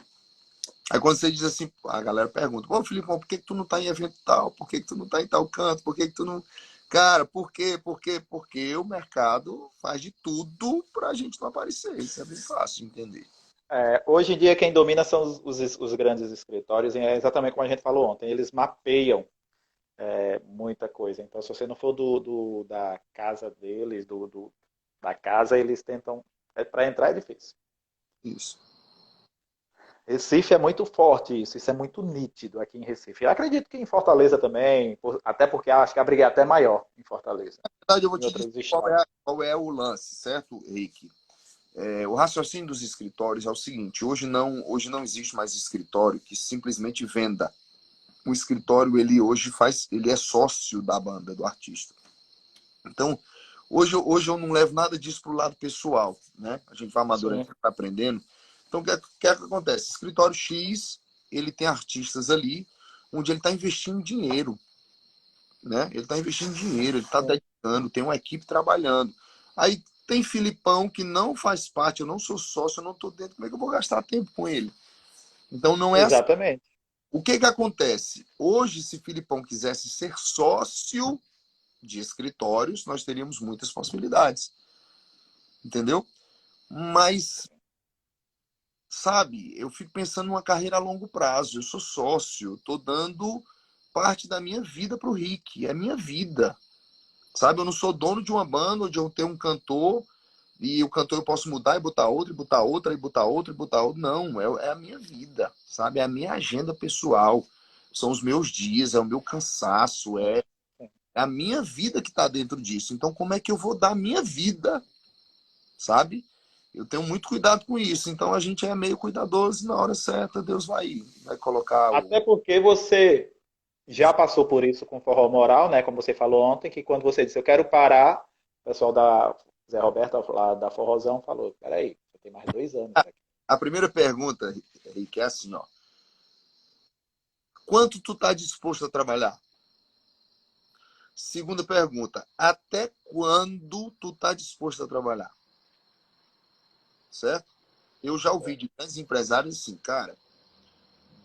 B: Aí quando você diz assim, a galera pergunta, pô, Filipão, por que tu não tá em evento tal? Por que tu não tá em tal canto? Por que tu não... Cara, por quê? Por quê? Porque o mercado faz de tudo pra gente não aparecer. Isso é bem fácil de entender.
A: Hoje em dia, quem domina são os grandes escritórios, e é exatamente como a gente falou ontem. Eles mapeiam muita coisa. Então, se você não for da casa deles, da casa, eles tentam. Para entrar é difícil.
B: Isso.
A: Recife é muito forte isso é muito nítido aqui em Recife. Eu acredito que em Fortaleza também, até porque acho que a briga é até maior em Fortaleza,
B: Na verdade, eu vou
A: em
B: te dizer
A: outros estados.
B: qual é o lance, certo, Rick? O raciocínio dos escritórios é o seguinte: hoje não existe mais escritório que simplesmente venda. O escritório, ele hoje ele é sócio da banda, do artista. Então, hoje eu não levo nada disso para o lado pessoal, né? A gente vai
A: Sim,
B: amadurecendo, vai aprendendo. Então, o que acontece? Escritório X, ele tem artistas ali, onde ele está investindo dinheiro, né? Ele está investindo dinheiro, ele está
A: sim.
B: dedicando, tem uma equipe trabalhando. Aí tem Filipão que não faz parte, eu não sou sócio, eu não estou dentro, como é que eu vou gastar tempo com ele? Então não é assim.
A: Exatamente.
B: O que que acontece? Hoje, se Filipão quisesse ser sócio de escritórios, nós teríamos muitas possibilidades, entendeu? Mas, sabe, eu fico pensando numa carreira a longo prazo. Eu sou sócio, estou dando parte da minha vida para o Rick, é minha vida, sabe? Eu não sou dono de uma banda onde eu tenho um cantor e o cantor eu posso mudar e botar outro, e botar outra, e botar outro, e botar outro. Não, é a minha vida, sabe? É a minha agenda pessoal, são os meus dias, é o meu cansaço,
A: Sim,
B: é
A: sim.
B: a minha vida que está dentro disso. Então, como é que eu vou dar a minha vida, sabe? Eu tenho muito cuidado com isso. Então, a gente é meio cuidadoso e na hora certa Deus vai colocar o...
A: Até porque você já passou por isso com forró moral, né? Como você falou ontem, que quando você disse eu quero parar, o pessoal da Zé Roberto, lá da Forrozão, falou: peraí, você tem mais 2 anos aqui.
B: A primeira pergunta, Rick, é assim, ó. Quanto tu tá disposto a trabalhar? Segunda pergunta, até quando tu tá disposto a trabalhar? Certo? Eu já ouvi de grandes empresários assim, cara,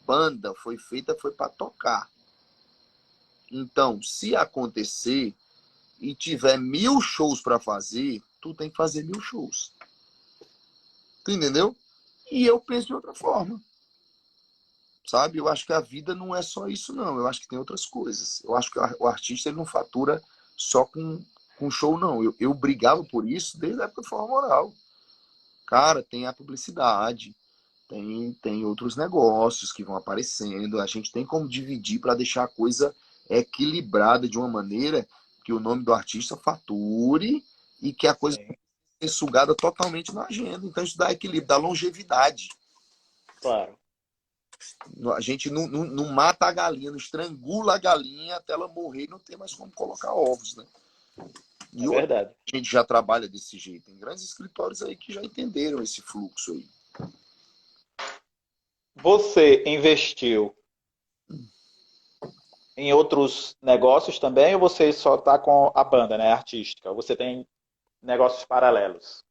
B: banda foi feita foi para tocar. Então, se acontecer e tiver 1.000 shows para fazer, tu tem que fazer 1.000 shows. Tu entendeu? E eu penso de outra forma. Sabe? Eu acho que a vida não é só isso, não. Eu acho que tem outras coisas. Eu acho que o artista ele não fatura só com show, não. Eu brigava por isso desde a época do Forma Moral. Cara, tem a publicidade, tem outros negócios que vão aparecendo. A gente tem como dividir para deixar a coisa equilibrada de uma maneira que o nome do artista fature e que a coisa
A: Sim,
B: seja sugada totalmente na agenda. Então isso dá equilíbrio, dá longevidade.
A: claro.
B: A gente não mata a galinha, não estrangula a galinha até ela morrer e não ter mais como colocar ovos, né?
A: É
B: E hoje
A: verdade.
B: a gente já trabalha desse jeito. Tem grandes escritórios aí que já entenderam esse fluxo aí.
A: Você investiu em outros negócios também ou você só está com a banda, né, artística? Ou você tem negócios paralelos?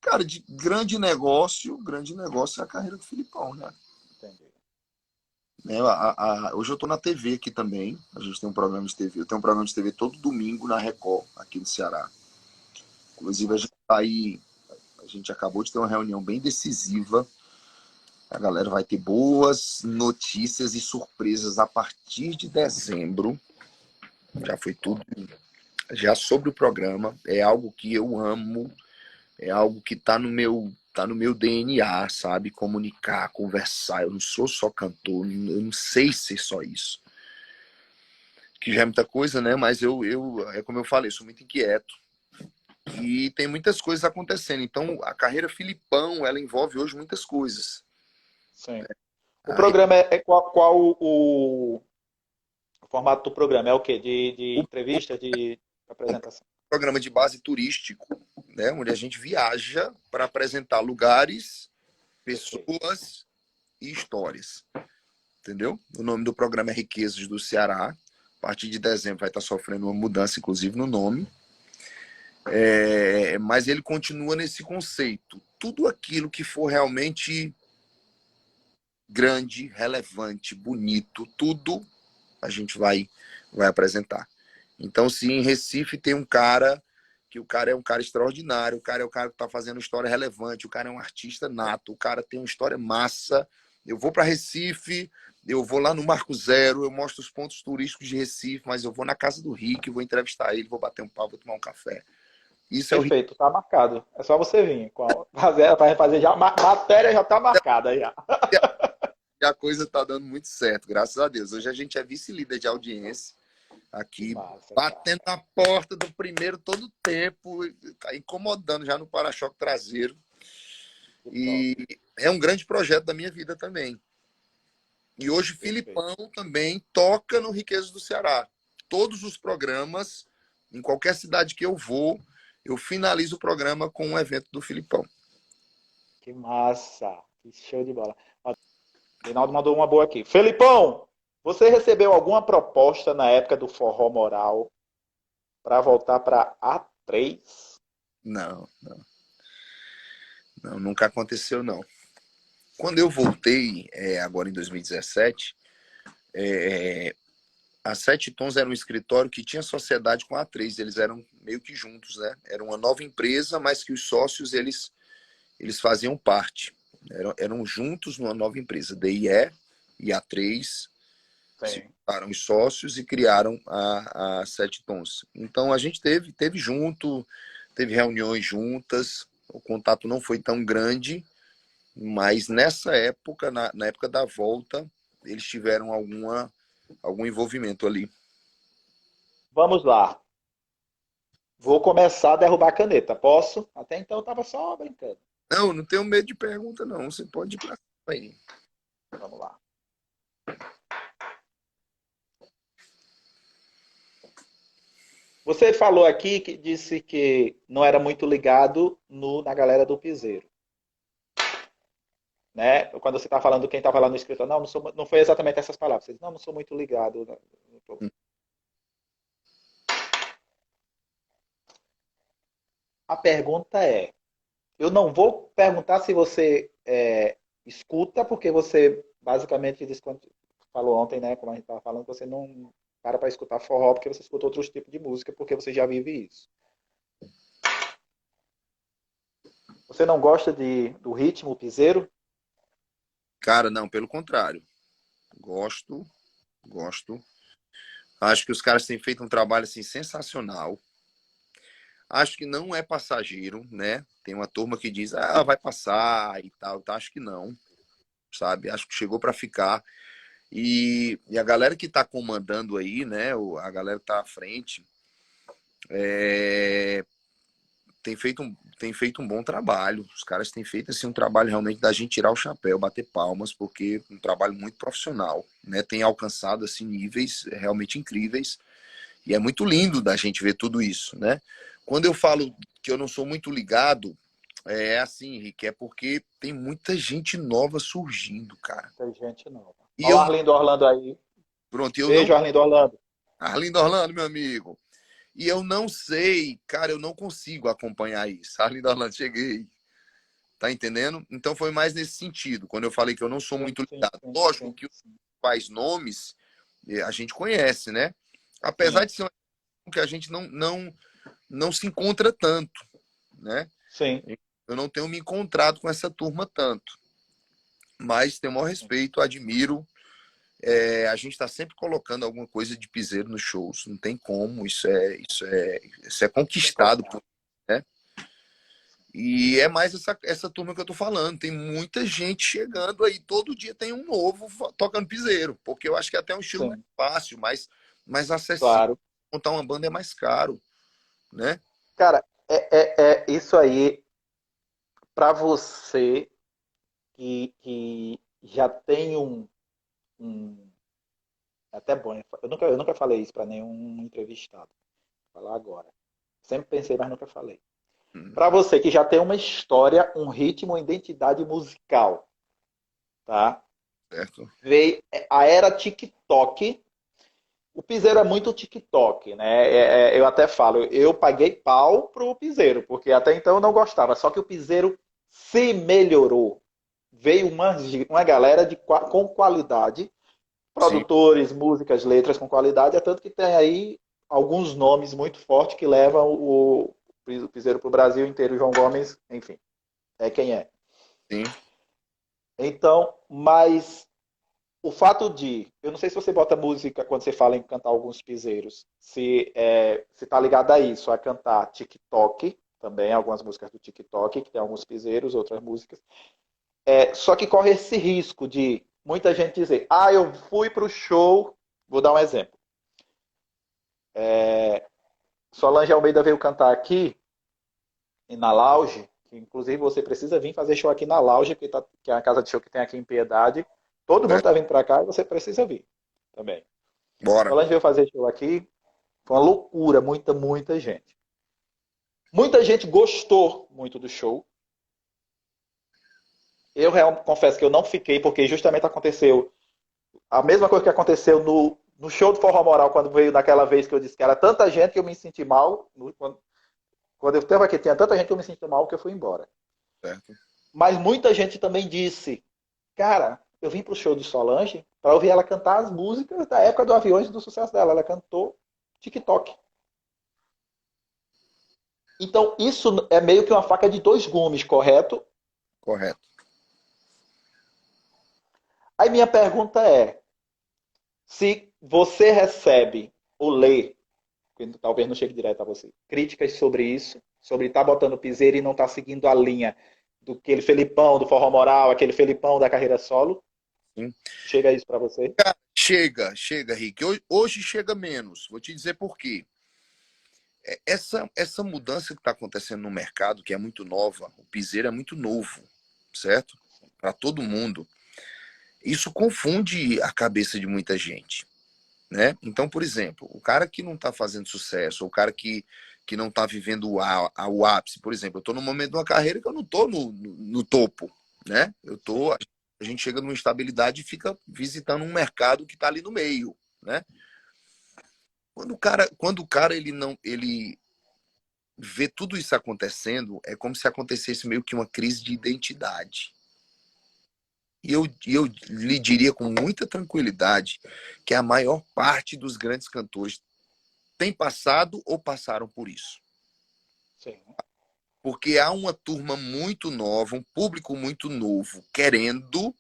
B: Cara, de grande negócio é a carreira do Filipão, né?
A: Entendi.
B: Hoje eu tô na TV aqui também. A gente tem um programa de TV. Eu tenho um programa de TV todo domingo na Record, aqui no Ceará. Inclusive, a gente tá aí. A gente acabou de ter uma reunião bem decisiva. A galera vai ter boas notícias e surpresas a partir de dezembro. Já foi tudo. Já sobre o programa. É algo que eu amo. É algo que tá no meu DNA, sabe? Comunicar, conversar. Eu não sou só cantor. Eu não sei ser só isso. Que já é muita coisa, né? Mas é como eu falei, sou muito inquieto. E tem muitas coisas acontecendo. Então, a carreira Filipão, ela envolve hoje muitas coisas.
A: Sim. O
B: Aí,
A: programa é qual o formato do programa? É o quê? De
B: o
A: entrevista, de apresentação?
B: programa de base turístico, né? Onde a gente viaja para apresentar lugares,
A: Perfeito.
B: pessoas e histórias. Entendeu? O nome do programa é Riquezas do Ceará. A partir de dezembro vai estar sofrendo uma mudança, inclusive, no nome. Mas ele continua nesse conceito. Tudo aquilo que for realmente grande, relevante, bonito, tudo a gente vai apresentar. Então, se em Recife tem um cara, que o cara é um cara extraordinário, o cara é o cara que está fazendo história relevante, o cara é um artista nato, o cara tem uma história massa, eu vou para Recife, eu vou lá no Marco Zero, eu mostro os pontos turísticos de Recife, mas eu vou na casa do Rick, vou entrevistar ele, vou bater um pau, vou tomar um café. Isso é o Rick.
A: Perfeito, tá marcado. É só você vir. Para fazer já. Matéria já tá marcada já.
B: E a coisa está dando muito certo, graças a Deus. Hoje a gente é vice-líder de audiência
A: Que
B: aqui,
A: massa, cara.
B: batendo na porta do primeiro todo o tempo, tá incomodando já no para-choque traseiro.
A: Que top.
B: E é um grande projeto da minha vida também. E hoje o
A: Perfeito.
B: Filipão também toca no Riqueza do Ceará. Todos os programas, em qualquer cidade que eu vou, eu finalizo o programa com um evento do Filipão.
A: Que massa. Que show de bola. Ó, Reinaldo mandou uma boa aqui. Felipão, você recebeu alguma proposta na época do Forró Moral para voltar para A3?
B: Não, não, nunca aconteceu, não. Quando eu voltei, agora em 2017, a Sete Tons era um escritório que tinha sociedade com a A3, eles eram meio que juntos, né? Era uma nova empresa, mas que os sócios, eles faziam parte. Eram juntos numa nova empresa, DIE e A3 se
A: Sim.
B: juntaram os sócios e criaram a Sete Tons. Então a gente teve junto, teve reuniões juntas, o contato não foi tão grande, mas nessa época, na época da volta, eles tiveram algum envolvimento ali.
A: Vamos lá. Vou começar a derrubar a caneta. Posso? Até então eu estava só brincando.
B: Não, não tenho medo de pergunta, não. Você pode ir para aí.
A: Vamos lá. Você falou aqui que disse que não era muito ligado na galera do piseiro, né? Quando você está falando, quem estava lá no escritório, não foi exatamente essas palavras. Você disse, não sou muito ligado. A pergunta é, eu não vou perguntar se você escuta, porque você basicamente disse, quando falou ontem, né, como a gente estava falando, você não para escutar forró porque você escuta outros tipos de música, porque você já vive isso. Você não gosta do ritmo piseiro?
B: Cara, não, pelo contrário. Gosto, gosto. Acho que os caras têm feito um trabalho assim sensacional. Acho que não é passageiro, né? Tem uma turma que diz, vai passar e tal. Então, acho que não, sabe? Acho que chegou para ficar. E a galera que está comandando aí, né? A galera que está à frente, tem feito um bom trabalho. Os caras têm feito assim, um trabalho realmente da gente tirar o chapéu, bater palmas, porque é um trabalho muito profissional, né? Tem alcançado assim, níveis realmente incríveis. E é muito lindo da gente ver tudo isso, né? Quando eu falo que eu não sou muito ligado, é assim, Henrique, é porque tem muita gente nova surgindo, cara.
A: Tem gente nova.
B: E
A: Olha o
B: eu,
A: Arlindo Orlando aí.
B: pronto, eu não.
A: Beijo, Arlindo Orlando.
B: Arlindo Orlando, meu amigo. E eu não sei, cara, eu não consigo acompanhar isso. Arlindo Orlando, cheguei. Tá entendendo? Então foi mais nesse sentido, quando eu falei que eu não sou muito
A: sim,
B: ligado.
A: sim,
B: Lógico
A: sim,
B: que os
A: sim.
B: pais nomes a gente conhece, né? Apesar
A: Sim,
B: de ser um que a gente não se encontra tanto, né?
A: sim,
B: Eu não tenho me encontrado com essa turma tanto, mas tenho o maior
A: sim.
B: respeito, admiro. A gente está sempre colocando alguma coisa de piseiro nos shows, não tem como, isso é
A: Tem que
B: conquistado,
A: colocar.
B: né? E é mais essa turma que eu tô falando. Tem muita gente chegando aí, todo dia tem um novo tocando piseiro, porque eu acho que é até um estilo mais
A: Sim,
B: fácil, mais acessível.
A: claro.
B: Montar uma banda é mais caro, né?
A: Cara, é isso aí para você que já tem um. É até bom, eu nunca falei isso para nenhum entrevistado. Vou falar agora. Sempre pensei, mas nunca falei.
B: Hum,
A: Para você que já tem uma história, um ritmo, uma identidade musical, tá?
B: certo?
A: Veio a era TikTok. O piseiro é muito TikTok, né? Eu até falo, eu paguei pau pro piseiro, porque até então eu não gostava. Só que o piseiro se melhorou. Veio uma galera com qualidade,
B: Sim,
A: produtores, músicas, letras com qualidade, é tanto que tem aí alguns nomes muito fortes que levam o piseiro para o Brasil inteiro. João Gomes, enfim, é quem é.
B: sim.
A: Então, mas o fato de, eu não sei se você bota música quando você fala em cantar alguns piseiros, se tá ligado a isso, a cantar TikTok, também algumas músicas do TikTok, que tem alguns piseiros, outras músicas. Só que corre esse risco de muita gente dizer, eu fui pro show, vou dar um exemplo. Solange Almeida veio cantar aqui, e na Lounge, que inclusive você precisa vir fazer show aqui na Lounge, que é a casa de show que tem aqui em Piedade. Todo mundo
B: Certo.
A: tá vindo para cá e você precisa vir também.
B: Bora.
A: Solange veio fazer show aqui, foi uma loucura, muita gente. Muita gente gostou muito do show. Eu confesso que eu não fiquei, porque justamente aconteceu a mesma coisa que aconteceu no show do Forró Moral, quando veio naquela vez que eu disse que era tanta gente que eu me senti mal. Quando eu estava aqui, tinha tanta gente que eu me senti mal que eu fui embora.
B: Certo.
A: Mas muita gente também disse, cara, eu vim pro show de Solange para ouvir ela cantar as músicas da época do Aviões e do sucesso dela. Ela cantou TikTok. Então, isso é meio que uma faca de dois gumes, correto?
B: Correto.
A: Aí minha pergunta é, se você recebe ou lê, que talvez não chegue direto a você, críticas sobre isso, sobre estar botando piseiro e não estar seguindo a linha do aquele Felipão do Forró Moral, aquele Felipão da carreira solo,
B: Sim.
A: chega isso para você?
B: Chega, Rick. Hoje chega menos. Vou te dizer por quê. Essa mudança que está acontecendo no mercado, que é muito nova, o piseiro é muito novo, certo? Para todo mundo. Isso confunde a cabeça de muita gente, né? Então, por exemplo, o cara que não está fazendo sucesso, o cara que não está vivendo o ápice, por exemplo, eu estou no momento de uma carreira que eu não estou no topo, né? A gente chega numa estabilidade e fica visitando um mercado que está ali no meio, né? Quando o cara ele vê tudo isso acontecendo, é como se acontecesse meio que uma crise de identidade. E eu lhe diria com muita tranquilidade que a maior parte dos grandes cantores tem passado ou passaram por isso.
A: Sim,
B: Porque há uma turma muito nova, um público muito novo querendo,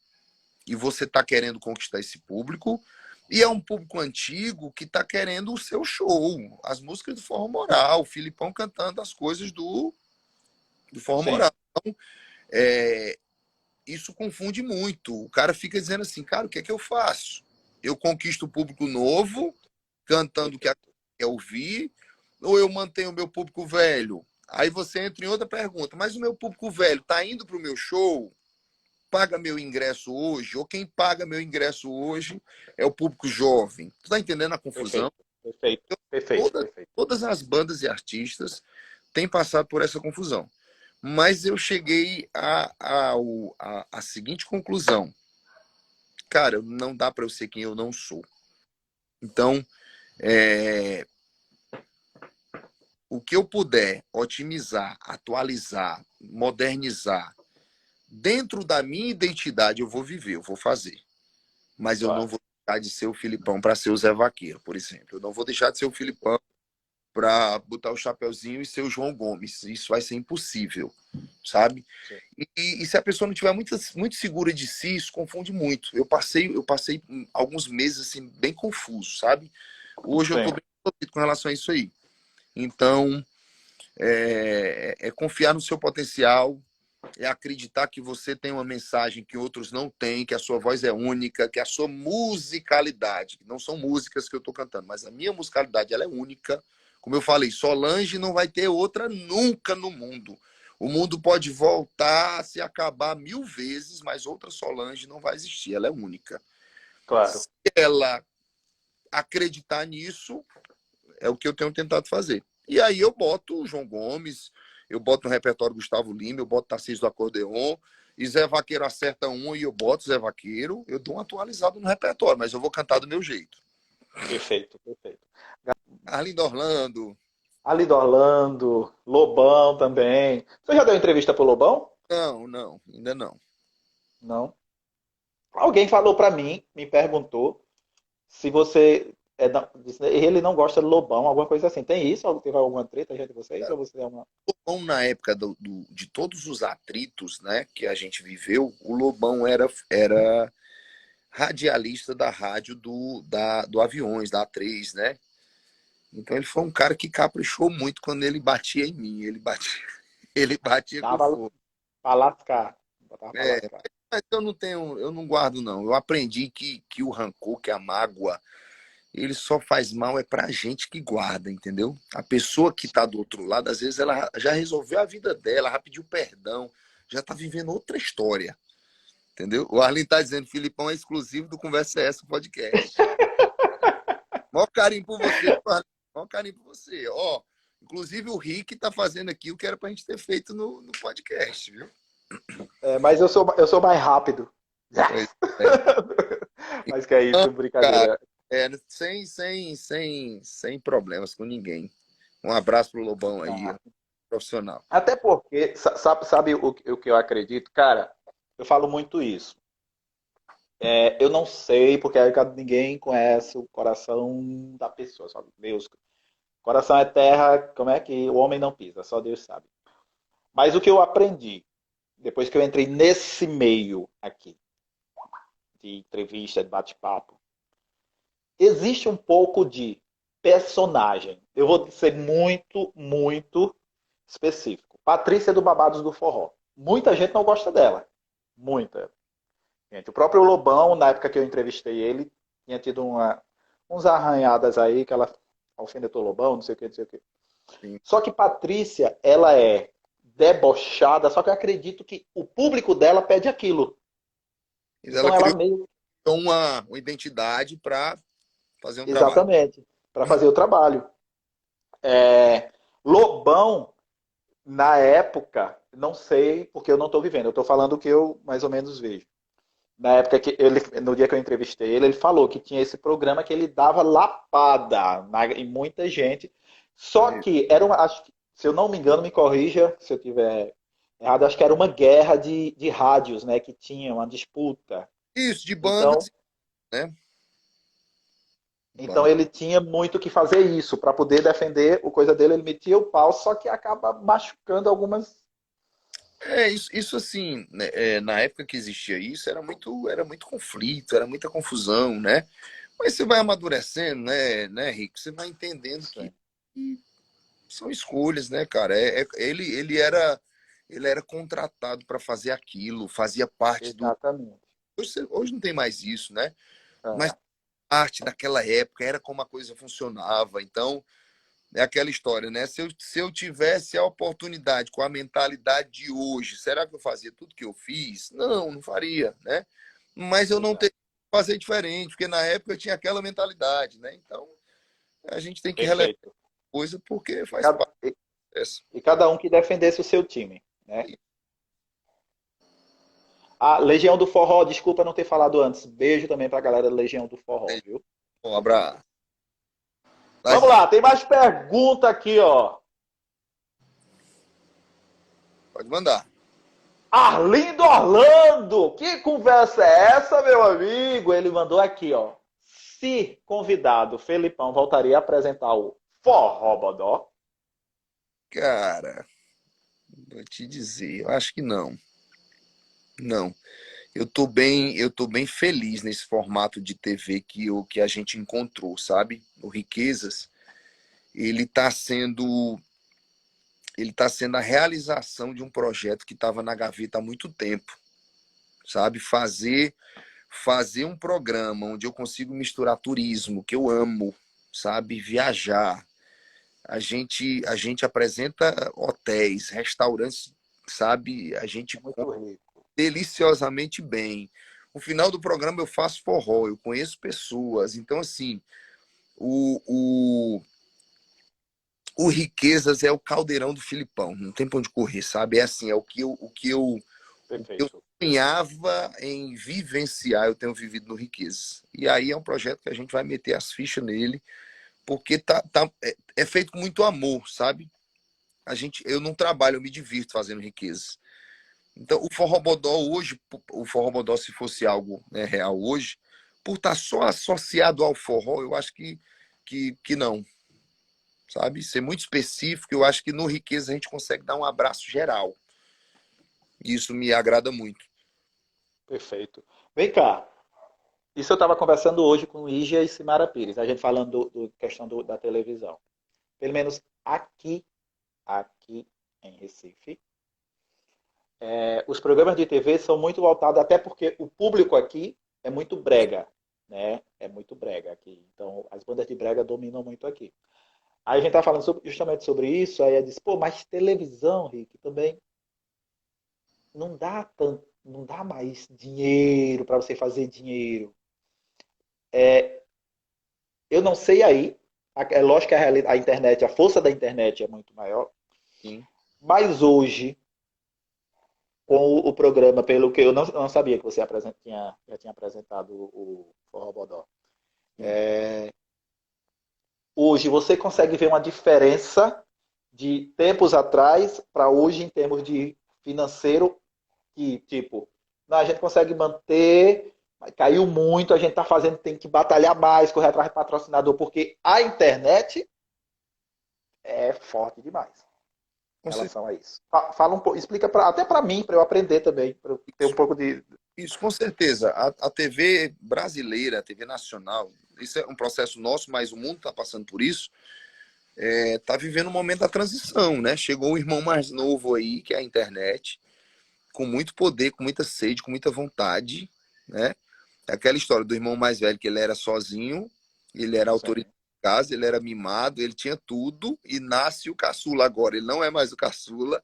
B: e você está querendo conquistar esse público, e é um público antigo que está querendo o seu show, as músicas do Forró Moral, o Filipão cantando as coisas do Forró
A: sim,
B: Moral. Então, é, isso confunde muito. O cara fica dizendo assim, cara, o que é que eu faço? Eu conquisto o público novo, cantando o que
A: perfeito.
B: quer ouvir, ou eu mantenho o meu público velho? Aí você entra em outra pergunta, mas o meu público velho está indo para o meu show? Paga meu ingresso hoje? Ou quem paga meu ingresso hoje é o público jovem? Tu tá entendendo a confusão?
A: Perfeito, perfeito, perfeito,
B: Todas,
A: perfeito.
B: todas as bandas e artistas têm passado por essa confusão. Mas eu cheguei à seguinte conclusão. Cara, não dá para eu ser quem eu não sou. Então, é, o que eu puder otimizar, atualizar, modernizar dentro da minha identidade eu vou viver, eu vou fazer. Mas eu não
A: Claro.
B: vou deixar de ser o Filipão para ser o Zé Vaqueiro, por exemplo. Eu não vou deixar de ser o Filipão para botar o chapeuzinho e ser o João Gomes. Isso vai ser impossível, sabe?
A: Sim.
B: E se a pessoa não tiver muito segura de si, isso confunde muito. Eu passei alguns meses assim, bem confuso, sabe? Hoje eu estou
A: Sim.
B: bem resolvido com relação a isso aí. Então, é confiar no seu potencial, é acreditar que você tem uma mensagem que outros não têm, que a sua voz é única, que a sua musicalidade, que não são músicas que eu estou cantando, mas a minha musicalidade ela é única. Como eu falei, Solange não vai ter outra nunca no mundo. O mundo pode voltar a se acabar 1000 vezes, mas outra Solange não vai existir, ela é única.
A: Claro.
B: Se ela acreditar nisso, é o que eu tenho tentado fazer. E aí eu boto o João Gomes, eu boto no repertório Gustavo Lima, eu boto Tarcísio do Acordeon, e Zé Vaqueiro acerta um e eu boto Zé Vaqueiro, eu dou um atualizado no repertório, mas eu vou cantar do meu jeito.
A: Perfeito, perfeito.
B: Arlindo Orlando.
A: Alido Orlando, Lobão também. Você já deu entrevista pro Lobão?
B: Não, ainda não.
A: Não. Alguém falou pra mim, me perguntou se você ele não gosta de Lobão, alguma coisa assim. Tem isso? Teve alguma treta entre vocês? Ou você é uma.
B: Lobão, na época de todos os atritos, né, que a gente viveu, o Lobão era radialista da rádio do Aviões, da A3, né? Então ele foi um cara que caprichou muito quando ele batia em mim. Ele batia com
A: Dava
B: fogo.
A: pra lascar. Botava pra
B: É,
A: lascar.
B: mas eu não guardo, não. Eu aprendi que o rancor, que a mágoa, ele só faz mal é pra gente que guarda, entendeu? A pessoa que tá do outro lado, às vezes ela já resolveu a vida dela, já pediu perdão, já tá vivendo outra história, entendeu? O Arlindo tá dizendo, Filipão é exclusivo do Conversa é Essa podcast. Maior carinho por você, Arlindo. Maior carinho por você. Ó, inclusive o Rick tá fazendo aqui o que era pra gente ter feito no podcast, viu?
A: É, mas eu sou mais rápido.
B: Pois é.
A: Mas que é
B: Então,
A: isso,
B: cara,
A: brincadeira.
B: sem problemas com ninguém. Um abraço pro Lobão aí, ó,
A: Ah,
B: profissional.
A: até porque, sabe o que eu acredito? Cara, eu falo muito isso. Eu não sei, porque ninguém conhece o coração da pessoa, sabe? Deus, coração é terra, como é que o homem não pisa, só Deus sabe. Mas o que eu aprendi, depois que eu entrei nesse meio aqui, de entrevista, de bate-papo, existe um pouco de personagem. Eu vou ser muito, muito específico. Patrícia do Babados do Forró. Muita gente não gosta dela. Muita. Gente, o próprio Lobão, na época que eu entrevistei ele, tinha tido uns arranhadas aí, que ela alfinetou o Lobão, não sei o que, não sei o que.
B: Sim.
A: Só que Patrícia, ela é debochada, só que eu acredito que o público dela pede aquilo.
B: Ela
A: Então ela
B: criou
A: meio.
B: uma identidade para fazer um trabalho.
A: Exatamente. Para fazer o trabalho. Lobão, na época, não sei porque eu não estou vivendo, eu estou falando o que eu mais ou menos vejo. Na época que ele, no dia que eu entrevistei ele, ele falou que tinha esse programa que ele dava lapada em muita gente. Só que era uma, acho que, se eu não me engano, me corrija se eu tiver errado, acho que era uma guerra de rádios, né, que tinha uma disputa.
B: Isso, de
A: Então,
B: bandas, né?
A: então
B: Banda.
A: ele tinha muito que fazer isso para poder defender o coisa dele, ele metia o pau, só que acaba machucando algumas.
B: Isso assim, né, na época que existia isso, era muito conflito, era muita confusão, né? Mas você vai amadurecendo, né, Rico? Você vai entendendo que
A: Sim,
B: são escolhas, né, cara? Ele era contratado para fazer aquilo, fazia parte do.
A: exatamente.
B: Hoje não tem mais isso, né? Mas
A: É,
B: parte daquela época era como a coisa funcionava. Então, é aquela história, né? Se eu tivesse a oportunidade com a mentalidade de hoje, será que eu fazia tudo que eu fiz? Não faria, né? Mas eu
A: pois
B: não
A: é.
B: teria que fazer diferente, porque na época eu tinha aquela mentalidade, né? Então, a gente tem que relevar
A: Perfeito.
B: a coisa porque
A: E
B: faz
A: cada,
B: parte
A: e,
B: dessa.
A: e cada um que defendesse o seu time, né? A Legião do Forró, desculpa não ter falado antes. Beijo também pra galera da Legião do Forró, viu?
B: Um abraço.
A: Vamos lá, tem mais pergunta aqui, ó.
B: Pode mandar.
A: Arlindo Orlando! Que conversa é essa, meu amigo? Ele mandou aqui, ó. Se convidado, Felipão voltaria a apresentar o Forró Bodó?
B: Cara, vou te dizer, eu acho que não. Não. Eu tô bem feliz nesse formato de TV que a gente encontrou, sabe? O Riquezas, ele tá sendo ele tá sendo a realização de um projeto que estava na gaveta há muito tempo, sabe? Fazer um programa onde eu consigo misturar turismo, que eu amo, sabe? Viajar. A gente apresenta hotéis, restaurantes, sabe? A gente
A: Muito rico.
B: deliciosamente bem. No final do programa eu faço forró, eu conheço pessoas. Então, assim, o, o, o Riquezas é o caldeirão do Filipão, não tem pra onde correr, sabe? É assim, é o que eu
A: Perfeito.
B: sonhava em vivenciar, eu tenho vivido no Riquezas. E aí é um projeto que a gente vai meter as fichas nele, porque é feito com muito amor, sabe? Eu não trabalho, eu me divirto fazendo Riquezas. Então, o Forrobodó hoje, o Forrobodó, se fosse algo, né, real hoje, por estar só associado ao forró, eu acho que não, sabe? Ser muito específico, eu acho que no Riqueza a gente consegue dar um abraço geral. E isso me agrada muito.
A: Perfeito. Vem cá. Isso eu estava conversando hoje com Ígia e Simara Pires, a gente falando do questão da televisão. Pelo menos aqui em Recife, os programas de TV são muito voltados, até porque o público aqui é muito brega, né? É muito brega aqui. Então, as bandas de brega dominam muito aqui. Aí a gente tá falando justamente sobre isso, aí ela disse, pô, mas televisão, Rick, também não dá mais dinheiro para você fazer dinheiro. Eu não sei aí, é lógico que a internet, a força da internet é muito maior,
B: Sim.
A: mas hoje, com o programa, pelo que eu não sabia que você já tinha apresentado o Forró Bodó.
B: Sim.
A: Hoje você consegue ver uma diferença de tempos atrás para hoje em termos de financeiro que, tipo, não, a gente consegue manter, mas caiu muito, a gente está fazendo, tem que batalhar mais, correr atrás de patrocinador, porque a internet é forte demais em
B: Com certeza.
A: relação a isso. Fala um pouco, explica até para mim, para eu aprender também, para eu ter um pouco de.
B: Isso, com certeza. A TV brasileira, a TV nacional, isso é um processo nosso, mas o mundo está passando por isso. Está vivendo um momento da transição, né? Chegou o irmão mais novo aí, que é a internet, com muito poder, com muita sede, com muita vontade, né? Aquela história do irmão mais velho, que ele era sozinho, ele era
A: Sim,
B: autoritário em casa, ele era mimado, ele tinha tudo, e nasce o caçula agora. Ele não é mais o caçula,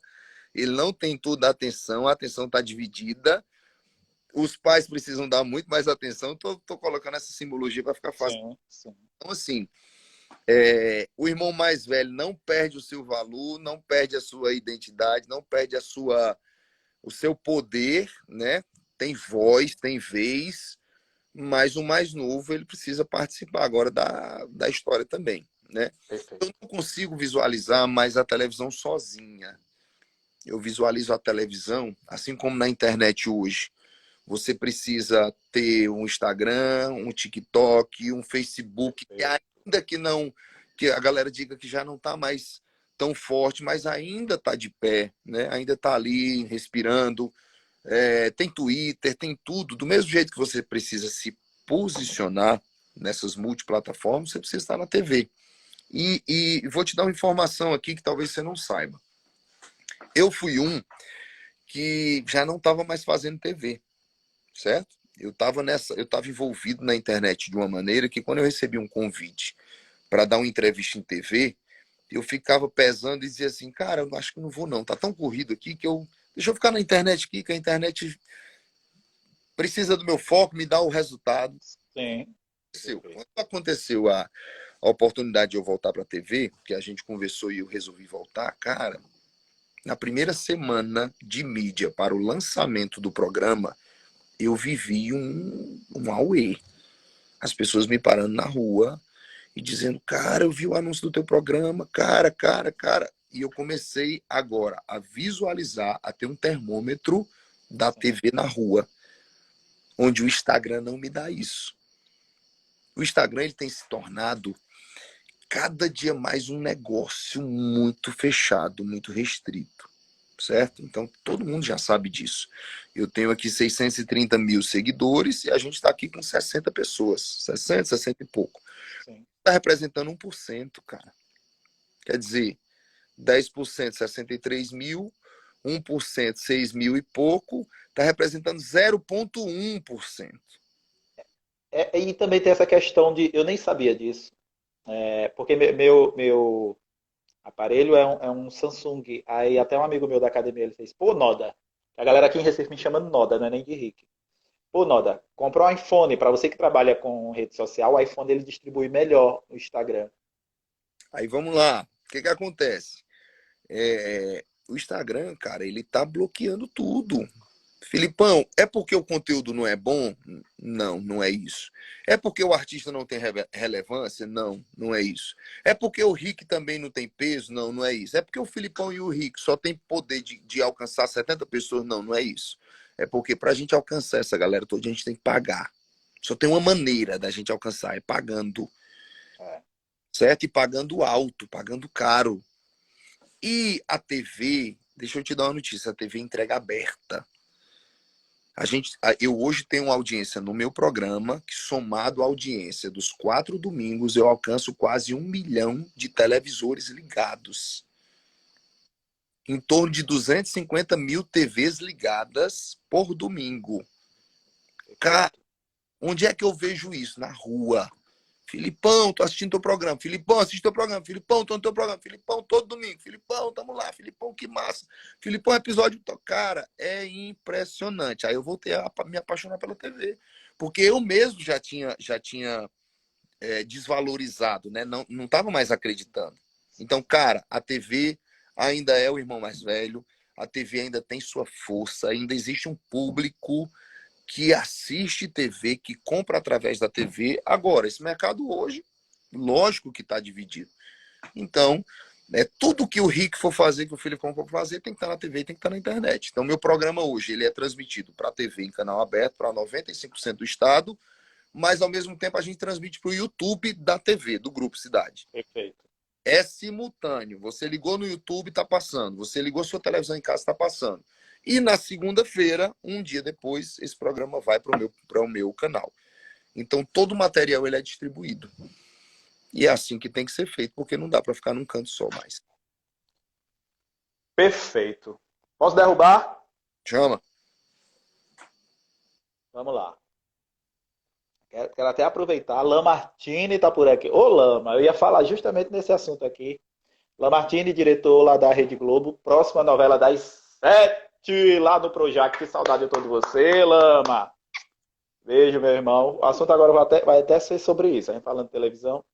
B: ele não tem toda a atenção está dividida, os pais precisam dar muito mais atenção. Tô colocando essa simbologia para ficar fácil.
A: sim, sim.
B: Então, assim, o irmão mais velho não perde o seu valor, não perde a sua identidade, não perde o seu poder, né? Tem voz, tem vez, mas o mais novo ele precisa participar agora da história também, né? Eu
A: Perfeito.
B: não consigo visualizar mais a televisão sozinha. Eu visualizo a televisão, assim como na internet hoje. Você precisa ter um Instagram, um TikTok, um Facebook, que
A: Perfeito.
B: ainda que não, que a galera diga que já não está mais tão forte, mas ainda está de pé, né? Ainda está ali respirando. Tem Twitter, tem tudo. Do mesmo jeito que você precisa se posicionar nessas multiplataformas, você precisa estar na TV. E vou te dar uma informação aqui que talvez você não saiba. Eu fui um que já não estava mais fazendo TV, certo? Eu estava envolvido na internet de uma maneira que quando eu recebi um convite para dar uma entrevista em TV, eu ficava pesando e dizia assim, cara, eu acho que não vou não, tá tão corrido aqui que deixa eu ficar na internet aqui, que a internet precisa do meu foco, me dá o resultado.
A: Sim,
B: Quando
A: perfeito.
B: aconteceu a oportunidade de eu voltar para a TV, que a gente conversou e eu resolvi voltar, cara, na primeira semana de mídia para o lançamento do programa, eu vivi um auê. As pessoas me parando na rua e dizendo, cara, eu vi o anúncio do teu programa, cara. E eu comecei agora a visualizar, a ter um termômetro da TV na rua, onde o Instagram não me dá isso. O Instagram ele tem se tornado cada dia mais um negócio muito fechado, muito restrito, certo? Então, todo mundo já sabe disso. Eu tenho aqui 630 mil seguidores e a gente está aqui com 60 pessoas, 60 e pouco. Está representando 1%, cara. Quer dizer, 10%, 63 mil, 1%, 6 mil e pouco, está representando 0,1%.
A: E também tem essa questão de, eu nem sabia disso, porque meu aparelho é um Samsung. Aí até um amigo meu da academia ele fez, pô, Noda, a galera aqui em Recife me chama de Noda, não é nem de Rick. Pô, Noda, compra um iPhone. Para você que trabalha com rede social, o iPhone ele distribui melhor o Instagram.
B: Aí vamos lá. O que acontece? O Instagram, cara, ele tá bloqueando tudo. Filipão, é porque o conteúdo não é bom? Não, não é isso. É porque o artista não tem relevância? Não, não é isso. É porque o Rick também não tem peso? Não, não é isso. É porque o Filipão e o Rick só tem poder de alcançar 70 pessoas? Não, não é isso. É porque pra gente alcançar essa galera toda, a gente tem que pagar. Só tem uma maneira da gente alcançar, é pagando. Certo? E pagando alto, pagando caro. E a TV, deixa eu te dar uma notícia, a TV entrega aberta. Eu hoje tenho uma audiência no meu programa, que somado à audiência dos 4 domingos, eu alcanço quase 1 milhão de televisores ligados. Em torno de 250 mil TVs ligadas por domingo. Cara, onde é que eu vejo isso? Na rua. Filipão, tô assistindo teu programa. Filipão, assiste teu programa. Filipão, tô no teu programa. Filipão, todo domingo. Filipão, tamo lá. Filipão, que massa. Filipão, episódio... Cara, é impressionante. Aí eu voltei a me apaixonar pela TV. Porque eu mesmo já tinha desvalorizado, né? Não tava mais acreditando. Então, cara, a TV ainda é o irmão mais velho. A TV ainda tem sua força. Ainda existe um público que assiste TV, que compra através da TV. Agora, esse mercado hoje, lógico que está dividido. Então, tudo que o Rick for fazer, que o Filipão for fazer, tem que estar na TV, tem que estar na internet. Então, meu programa hoje, ele é transmitido para a TV em canal aberto, para 95% do estado, mas, ao mesmo tempo, a gente transmite para o YouTube da TV, do Grupo Cidade.
A: Perfeito.
B: É simultâneo. Você ligou no YouTube, está passando. Você ligou sua televisão em casa, está passando. E na segunda-feira, um dia depois, esse programa vai para o meu canal. Então, todo o material ele é distribuído. E é assim que tem que ser feito, porque não dá para ficar num canto só mais.
A: Perfeito. Posso derrubar?
B: Chama.
A: Vamos lá. Quero até aproveitar. Lamartine está por aqui. Ô, Lama, eu ia falar justamente nesse assunto aqui. Lamartine, diretor lá da Rede Globo. Próxima novela das 7 lá no Projac. Que saudade eu tô de você, Lama. Beijo, meu irmão. O assunto agora vai até ser sobre isso. A gente falando de televisão.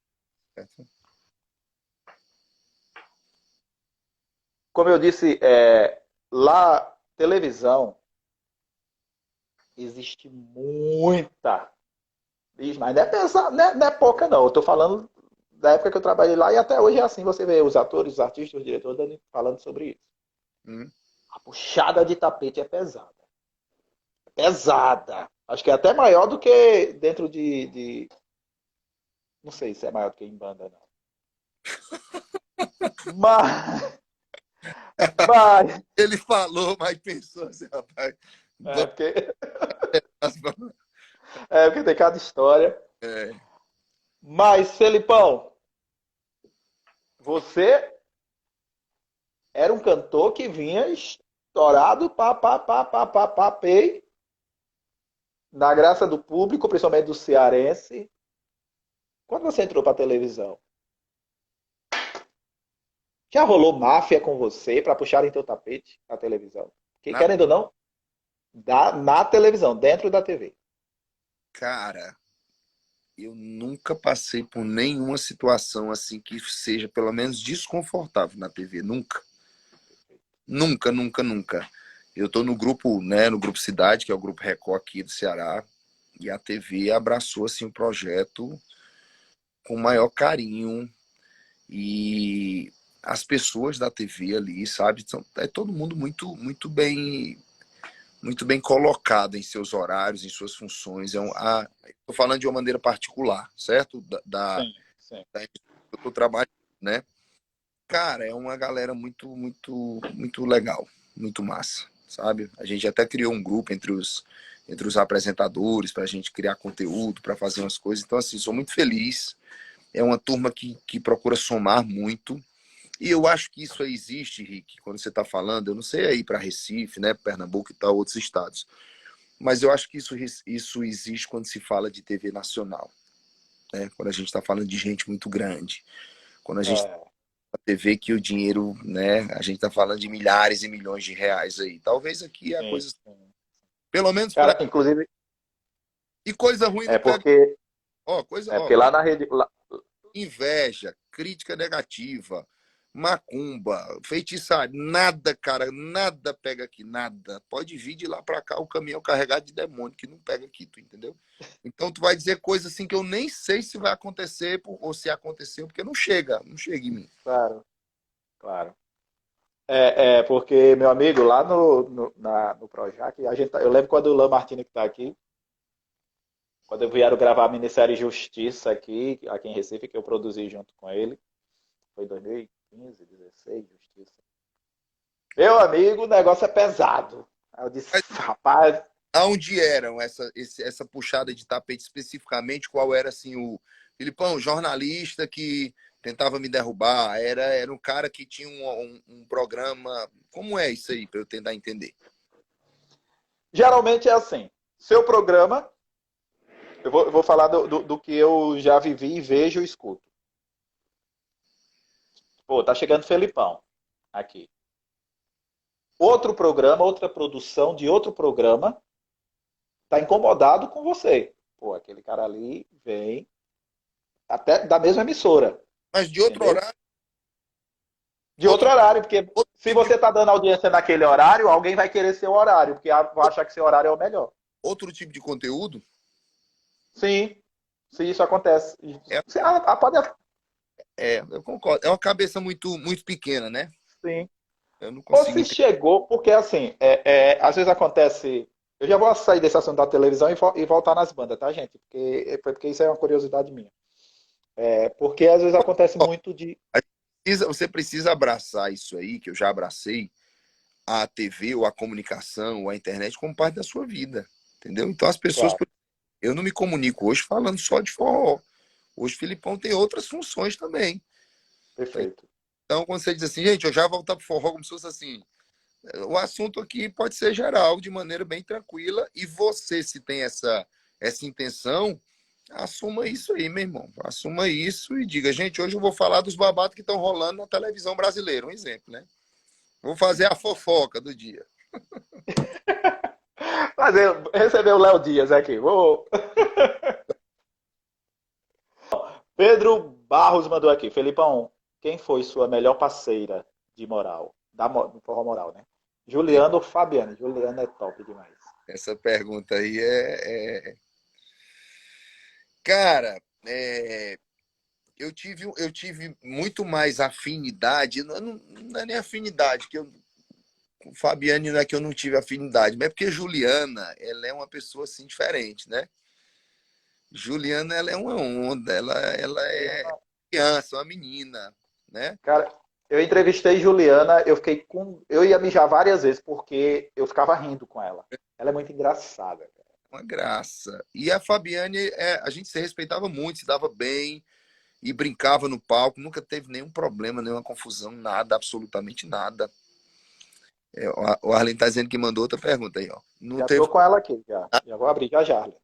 A: Como eu disse, lá, televisão, existe muita. Mas não é, pesado, não é pouca, não. Eu tô falando da época que eu trabalhei lá e até hoje é assim. Você vê os atores, os artistas, os diretores falando sobre isso. A puxada de tapete é pesada. Pesada. Acho que é até maior do que dentro de... Não sei se é maior do que em banda, não. Mas...
B: Ele falou, mas pensou assim, rapaz.
A: Porque... porque tem cada história. Mas, Felipão, você era um cantor que vinha estourado, pei, na graça do público, principalmente do cearense. Quando você entrou para a televisão, já rolou máfia com você para puxarem teu tapete na televisão? Que, querendo ou não, na televisão, dentro da TV.
B: Cara, eu nunca passei por nenhuma situação assim que seja pelo menos desconfortável na TV, nunca. Nunca, nunca, nunca. Eu tô no grupo, né, no Grupo Cidade, que é o Grupo Record aqui do Ceará, e a TV abraçou assim o projeto com o maior carinho e as pessoas da TV ali, sabe, é todo mundo muito muito bem muito bem colocada em seus horários, em suas funções. Estou falando de uma maneira particular, certo?
A: Sim, sim.
B: Da empresa que eu estou trabalhando, né? Cara, é uma galera muito, muito, muito legal, muito massa, sabe? A gente até criou um grupo entre os apresentadores para a gente criar conteúdo, para fazer umas coisas. Então, assim, sou muito feliz. É uma turma que procura somar muito. E eu acho que isso aí existe, Rick, quando você está falando, eu não sei aí para Recife, né, Pernambuco e tal, outros estados, mas eu acho que isso existe quando se fala de TV nacional, né? Quando a gente está falando de gente muito grande, quando a gente tá
A: É,
B: na TV que o dinheiro, né, a gente está falando de milhares e milhões de reais aí. Talvez aqui a
A: sim,
B: coisa,
A: sim.
B: pelo menos para.
A: Cara, inclusive,
B: E coisa ruim
A: é
B: não pega.
A: porque,
B: Ó,
A: lá na rede.
B: inveja, crítica negativa, macumba, feitiçaria, nada, cara, nada pega aqui, nada. Pode vir de lá pra cá o caminhão carregado de demônio que não pega aqui, tu entendeu? Então tu vai dizer coisa assim que eu nem sei se vai acontecer ou se aconteceu, porque não chega em mim.
A: Claro, claro. Porque, meu amigo, lá no Projac, eu lembro quando o Lan Martini que está aqui, quando vieram gravar a minissérie Justiça aqui em Recife, que eu produzi junto com ele, foi 2015, 16, Justiça. Meu amigo, o negócio é pesado. Aí eu disse,
B: Mas
A: rapaz,
B: aonde eram essa puxada de tapete especificamente? Qual era assim o Filipão, jornalista que tentava me derrubar? Era um cara que tinha um programa. Como é isso aí, para eu tentar entender?
A: geralmente é assim. Seu programa, eu vou falar do que eu já vivi, vejo e escuto. Pô, tá chegando Felipão aqui. Outro programa, outra produção de outro programa, tá incomodado com você. Pô, aquele cara ali vem até da mesma emissora,
B: Mas de outro
A: entendeu?
B: horário,
A: De outro horário, porque
B: outro
A: se
B: tipo de,
A: você está dando audiência naquele horário, alguém vai querer seu horário, porque vai achar que seu horário é o melhor.
B: outro tipo de conteúdo.
A: Sim, se isso acontece.
B: É,
A: Pode,
B: eu concordo. É uma cabeça muito, muito pequena, né?
A: sim.
B: Eu não
A: Ou
B: consigo
A: se
B: entender.
A: chegou, porque assim, às vezes acontece. Eu já vou sair desse assunto da televisão e voltar nas bandas, tá, gente? Porque isso é uma curiosidade minha. Porque às vezes acontece muito de.
B: Você precisa abraçar isso aí, que eu já abracei, a TV ou a comunicação ou a internet como parte da sua vida. Entendeu? Então as pessoas.
A: Claro,
B: Eu não me comunico hoje falando só de forró. Hoje o Filipão tem outras funções também.
A: perfeito.
B: Então, quando você diz assim, gente, eu já vou voltar para o forró como se fosse assim. O assunto aqui pode ser geral, de maneira bem tranquila, e você, se tem essa intenção, assuma isso aí, meu irmão. Assuma isso e diga, gente, hoje eu vou falar dos babados que estão rolando na televisão brasileira, um exemplo, né? Vou fazer a fofoca do dia.
A: Mas eu recebi o Léo Dias aqui. Pedro Barros mandou aqui. Felipão, quem foi sua melhor parceira de moral? Do forró moral, né? Juliano ou Fabiano? Juliano é top demais.
B: Essa pergunta aí Cara, eu tive muito mais afinidade, não é nem afinidade, que eu, com Fabiane não é que eu não tive afinidade, mas é porque Juliana, ela é uma pessoa assim diferente, né? Juliana, ela é uma onda, ela é
A: Juliana,
B: criança, uma menina, né?
A: cara, eu entrevistei Juliana, eu ia mijar várias vezes porque eu ficava rindo com ela. Ela é muito engraçada.
B: Uma graça. E a Fabiane, a gente se respeitava muito, se dava bem e brincava no palco, nunca teve nenhum problema, nenhuma confusão, nada, absolutamente nada. O Arlen tá dizendo que mandou outra pergunta aí, ó. Não
A: Já
B: teve.
A: tô com ela aqui, já. Já vou abrir já já. Arlen.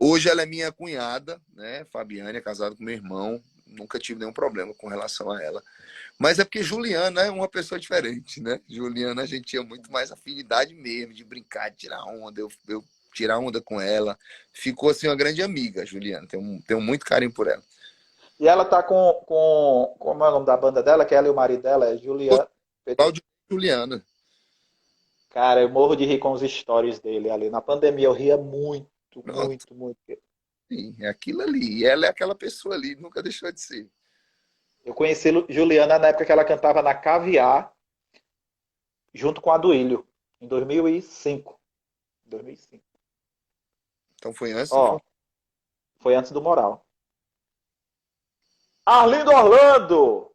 B: Hoje ela é minha cunhada, né? Fabiane é casada com meu irmão. Nunca tive nenhum problema com relação a ela. Mas é porque Juliana é uma pessoa diferente, né? Juliana, a gente tinha muito mais afinidade mesmo, de brincar, de tirar onda, eu tirar onda com ela. Ficou assim uma grande amiga, Juliana. Tenho muito carinho por ela.
A: E ela tá como é o nome da banda dela, que ela e o marido dela é Juliana.
B: Cláudio e Juliana.
A: Cara, eu morro de rir com os stories dele ali. Na pandemia eu ria muito,
B: Pronto,
A: muito, muito.
B: sim, é aquilo ali. E ela é aquela pessoa ali, nunca deixou de ser.
A: Eu conheci Juliana na época que ela cantava na Caviar, junto com a Duílio, em 2005. 2005.
B: Então foi antes do...
A: Ó, foi antes do Moral. Arlindo Orlando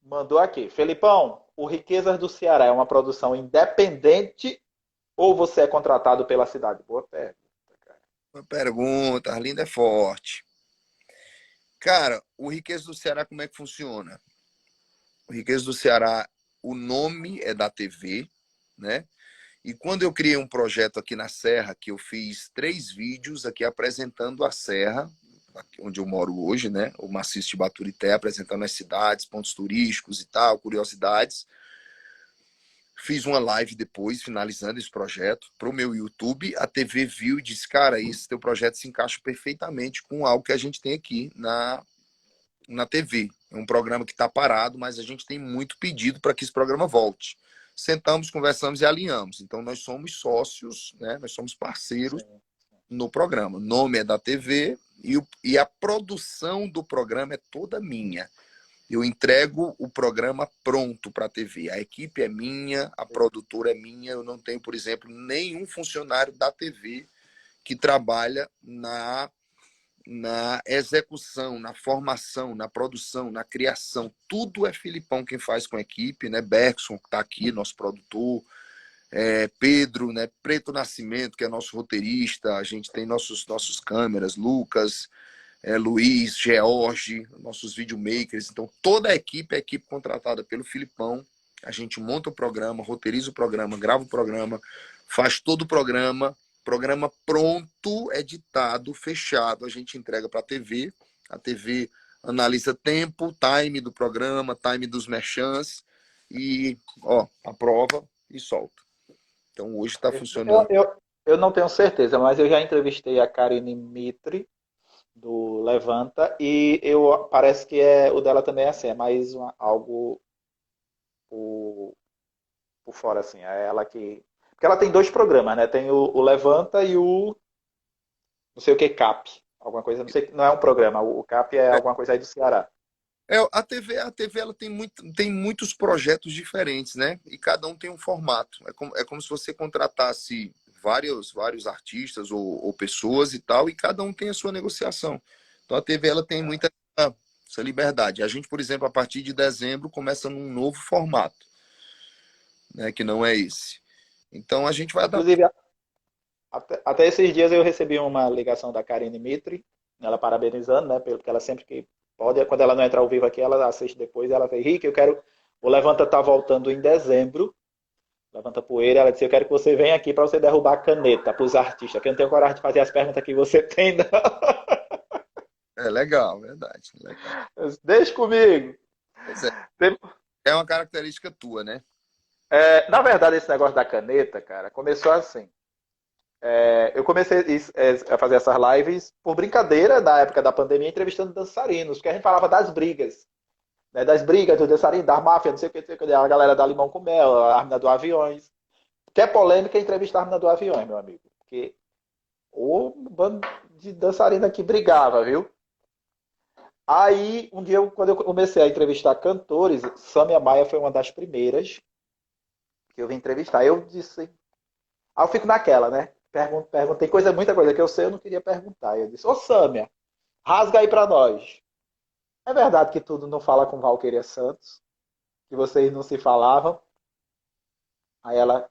A: mandou aqui. Felipão, o Riquezas do Ceará é uma produção independente ou você é contratado pela cidade? Boa pergunta, cara.
B: Uma pergunta, Arlindo é forte. Cara, o Riqueza do Ceará, como é que funciona? O Riqueza do Ceará, o nome é da TV, né? E quando eu criei um projeto aqui na Serra, que eu fiz 3 vídeos aqui apresentando a Serra, onde eu moro hoje, né? O Maciço de Baturité, apresentando as cidades, pontos turísticos e tal, curiosidades. Fiz uma live depois, finalizando esse projeto, para o meu YouTube. A TV viu e disse, cara, esse teu projeto se encaixa perfeitamente com algo que a gente tem aqui na TV. É um programa que está parado, mas a gente tem muito pedido para que esse programa volte. Sentamos, conversamos e alinhamos. Então, nós somos sócios, né? Nós somos parceiros no programa. O nome é da TV e a produção do programa é toda minha. Eu entrego o programa pronto para a TV. A equipe é minha, a produtora é minha. Eu não tenho, por exemplo, nenhum funcionário da TV que trabalha na execução, na formação, na produção, na criação. Tudo é Filipão quem faz com a equipe, né? Bergson, que está aqui, nosso produtor, Pedro, né? Preto Nascimento, que é nosso roteirista, a gente tem nossos câmeras, Lucas, Luiz, George, nossos videomakers. Então, toda a equipe é a equipe contratada pelo Filipão. A gente monta o programa, roteiriza o programa, grava o programa, faz todo o programa pronto, editado, fechado, a gente entrega para a TV analisa tempo, time do programa, time dos merchants e aprova e solta. Então hoje está funcionando.
A: Eu não tenho certeza, mas eu já entrevistei a Karine Mitre do Levanta e parece que o dela também é assim, é mais algo por fora assim, é ela que porque ela tem 2 programas, né? Tem o Levanta e o não sei o que CAP, alguma coisa, não sei, não é um programa, o CAP é alguma coisa aí do Ceará.
B: A TV ela tem muitos projetos diferentes, né? E cada um tem um formato. É como se você contratasse vários artistas ou pessoas e tal, e cada um tem a sua negociação. Então a TV ela tem muita essa liberdade. A gente, por exemplo, a partir de dezembro começa num novo formato, né? Que não é esse. Então a gente vai adaptar.
A: Inclusive, até esses dias eu recebi uma ligação da Karine Mitre, ela parabenizando, né? Porque ela sempre que pode, quando ela não entra ao vivo aqui, ela assiste depois, ela fez, Rick, o Levanta tá voltando em dezembro, Levanta Poeira, ela disse, eu quero que você venha aqui para você derrubar a caneta para os artistas, que eu não tenho coragem de fazer as perguntas que você tem, não.
B: É legal, verdade. Legal.
A: Deixa comigo.
B: Pois é. É uma característica tua, né?
A: Na verdade, esse negócio da caneta, cara, começou assim. Eu comecei a fazer essas lives por brincadeira, na época da pandemia, entrevistando dançarinos, porque a gente falava das brigas, né, das brigas do dançarino, da máfia, não sei o que, a galera da Limão com Mel, a Armina do Aviões. Que é polêmica entrevistar a Armina do Aviões, meu amigo. Porque o bando de dançarina que brigava, viu? Aí, um dia, quando eu comecei a entrevistar cantores, Samia Maia foi uma das primeiras que eu vim entrevistar. Eu disse. Aí eu fico naquela, né? Perguntei muita coisa que eu sei, eu não queria perguntar. Eu disse, ô Sâmia, rasga aí pra nós. É verdade que tudo não fala com Valquíria Santos? Que vocês não se falavam? Aí ela,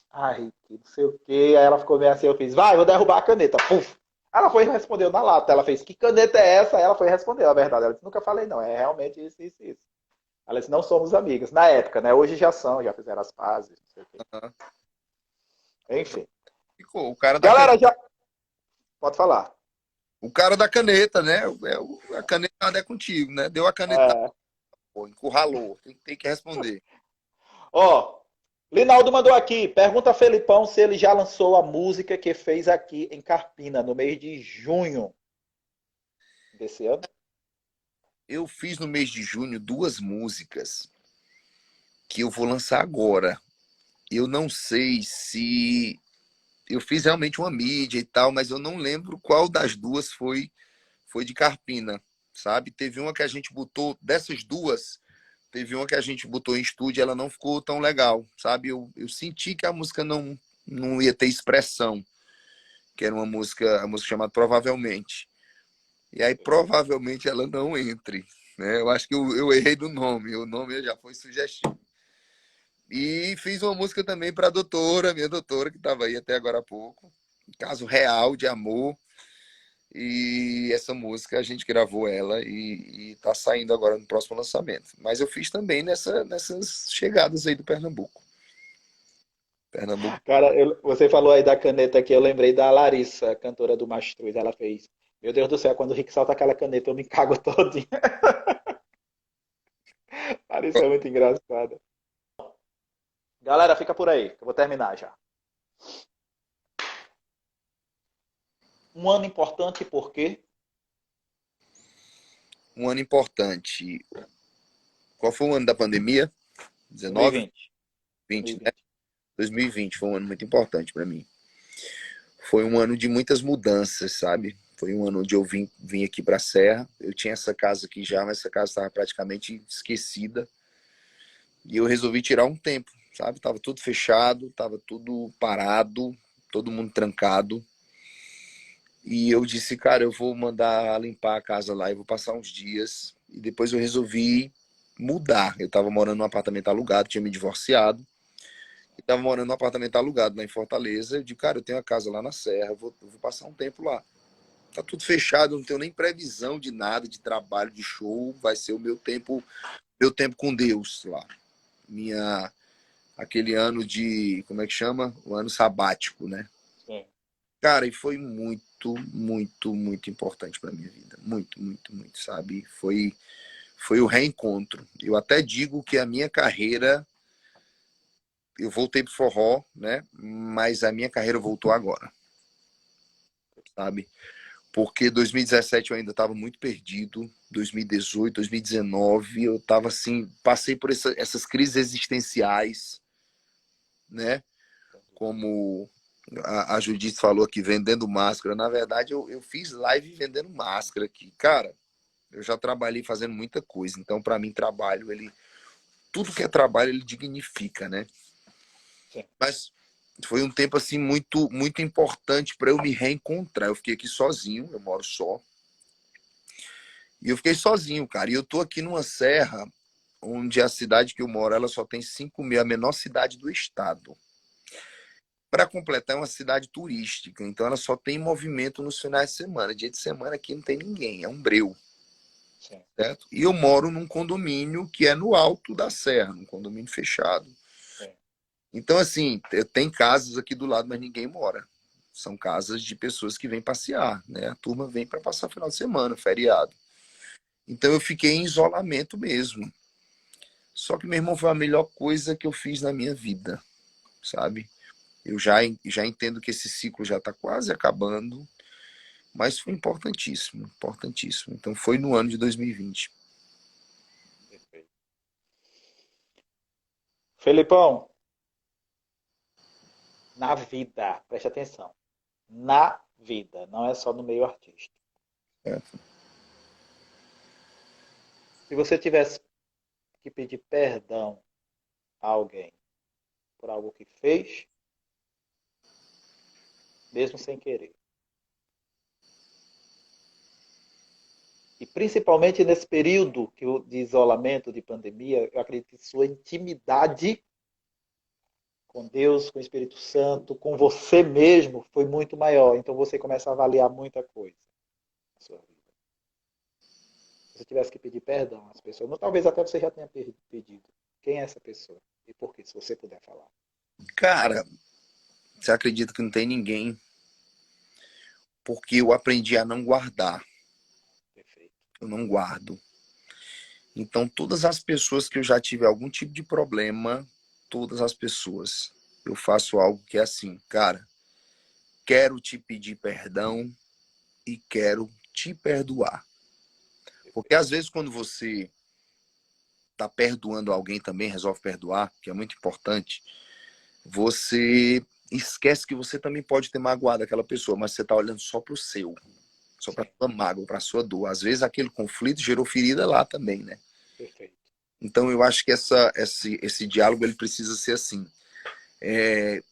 A: ai, que não sei o quê. Aí ela ficou meio assim, eu fiz, vai, vou derrubar a caneta. Puf! Ela foi e respondeu na lata. Ela fez, que caneta é essa? Aí ela foi e respondeu a verdade. Ela disse, nunca falei não, é realmente isso, isso, isso. Ela disse, não somos amigas. Na época, né? Hoje já são, já fizeram as pazes, não sei o quê. Enfim.
B: Ficou. O cara
A: Galera, já... Pode falar.
B: O cara da caneta, né? A caneta é contigo, né? Deu a caneta, encurralou. Tem que responder.
A: Ó, Linaldo mandou aqui. Pergunta a Felipão se ele já lançou a música que fez aqui em Carpina, no mês de junho desse ano.
B: Eu fiz no mês de junho 2 músicas que eu vou lançar agora. Eu não sei se... Eu fiz realmente uma mídia e tal, mas eu não lembro qual das 2 foi de Carpina, sabe? Teve uma que a gente botou, dessas 2, teve uma que a gente botou em estúdio e ela não ficou tão legal, sabe? Eu senti que a música não não ia ter expressão, que era uma música chamada Provavelmente. E aí, provavelmente, ela não entre. Né? Eu acho que eu errei do nome. O nome já foi sugestivo. E fiz uma música também para a doutora, minha doutora, que estava aí até agora há pouco. Um caso real de amor. E essa música a gente gravou ela e está saindo agora no próximo lançamento. Mas eu fiz também nessas chegadas aí do Pernambuco. Pernambuco.
A: Cara, você falou aí da caneta aqui, eu lembrei da Larissa, cantora do Mastruz. Ela fez. Meu Deus do céu, quando o Rick solta aquela caneta, eu me cago todinho. Larissa é muito engraçada. Galera, fica por aí, que eu vou terminar já. Um ano importante por quê?
B: Um ano importante. Qual foi o ano da pandemia? 19?
A: 2020.
B: 20, né?
A: 2020.
B: 2020 foi um ano muito importante para mim. Foi um ano de muitas mudanças, sabe? Foi um ano onde eu vim aqui para a Serra. Eu tinha essa casa aqui já, mas essa casa estava praticamente esquecida. E eu resolvi tirar um tempo, sabe? Tava tudo fechado, tava tudo parado, todo mundo trancado. E eu disse, cara, eu vou mandar limpar a casa lá e vou passar uns dias. E depois eu resolvi mudar. Eu tava morando num apartamento alugado, tinha me divorciado. E tava morando num apartamento alugado lá em Fortaleza. Eu disse, cara, eu tenho a casa lá na Serra, eu vou passar um tempo lá. Tá tudo fechado, não tenho nem previsão de nada, de trabalho, de show. Vai ser o meu tempo com Deus lá. Aquele ano de, como é que chama? O ano sabático, né?
A: Sim.
B: Cara, e foi muito, muito, muito importante para minha vida. Muito, muito, muito, sabe? Foi o reencontro. Eu até digo que a minha carreira, eu voltei pro forró, né? Mas a minha carreira voltou agora, sabe? Porque 2017 eu ainda estava muito perdido, 2018, 2019 eu estava assim, passei por essas crises existenciais, né? Como a Judite falou aqui, vendendo máscara. Na verdade, eu fiz live vendendo máscara aqui. Cara, eu já trabalhei fazendo muita coisa. Então, para mim, trabalho, tudo que é trabalho, ele dignifica, né?
A: Sim.
B: Mas foi um tempo, assim, muito, muito importante para eu me reencontrar. Eu fiquei aqui sozinho, eu moro só. E eu fiquei sozinho, cara. E eu tô aqui numa serra, onde a cidade que eu moro, ela só tem 5 mil, a menor cidade do estado. Para completar, é uma cidade turística, então ela só tem movimento nos finais de semana. Dia de semana aqui não tem ninguém, é um breu.
A: Sim.
B: Certo? E eu moro num condomínio que é no alto da serra, num condomínio fechado.
A: Sim.
B: Então, assim, tem casas aqui do lado, mas ninguém mora. São casas de pessoas que vêm passear, né? A turma vem para passar final de semana, feriado. Então eu fiquei em isolamento mesmo. Só que, meu irmão, foi a melhor coisa que eu fiz na minha vida, sabe? Eu já entendo que esse ciclo já está quase acabando, mas foi importantíssimo, importantíssimo. Então foi no ano de 2020.
A: Perfeito. Felipão, na vida, preste atenção. Na vida, não é só no meio artístico.
B: Certo?
A: Se você tivesse que pedir perdão a alguém por algo que fez, mesmo sem querer, e principalmente nesse período de isolamento, de pandemia, eu acredito que sua intimidade com Deus, com o Espírito Santo, com você mesmo foi muito maior. Então você começa a avaliar muita coisa na sua vida. Se você tivesse que pedir perdão às pessoas, não, talvez até você já tenha pedido. Quem é essa pessoa? E por quê? Se você puder falar.
B: Cara, você acredita que não tem ninguém? Porque eu aprendi a não guardar.
A: Perfeito.
B: Eu não guardo. Então, todas as pessoas que eu já tive algum tipo de problema, todas as pessoas, eu faço algo que é assim, cara, quero te pedir perdão e quero te perdoar. Porque às vezes quando você está perdoando alguém também, resolve perdoar, que é muito importante, você esquece que você também pode ter magoado aquela pessoa, mas você está olhando só para o seu, só para a sua mágoa, para a sua dor. Às vezes aquele conflito gerou ferida lá também, né?
A: Perfeito.
B: Então eu acho que esse diálogo ele precisa ser assim.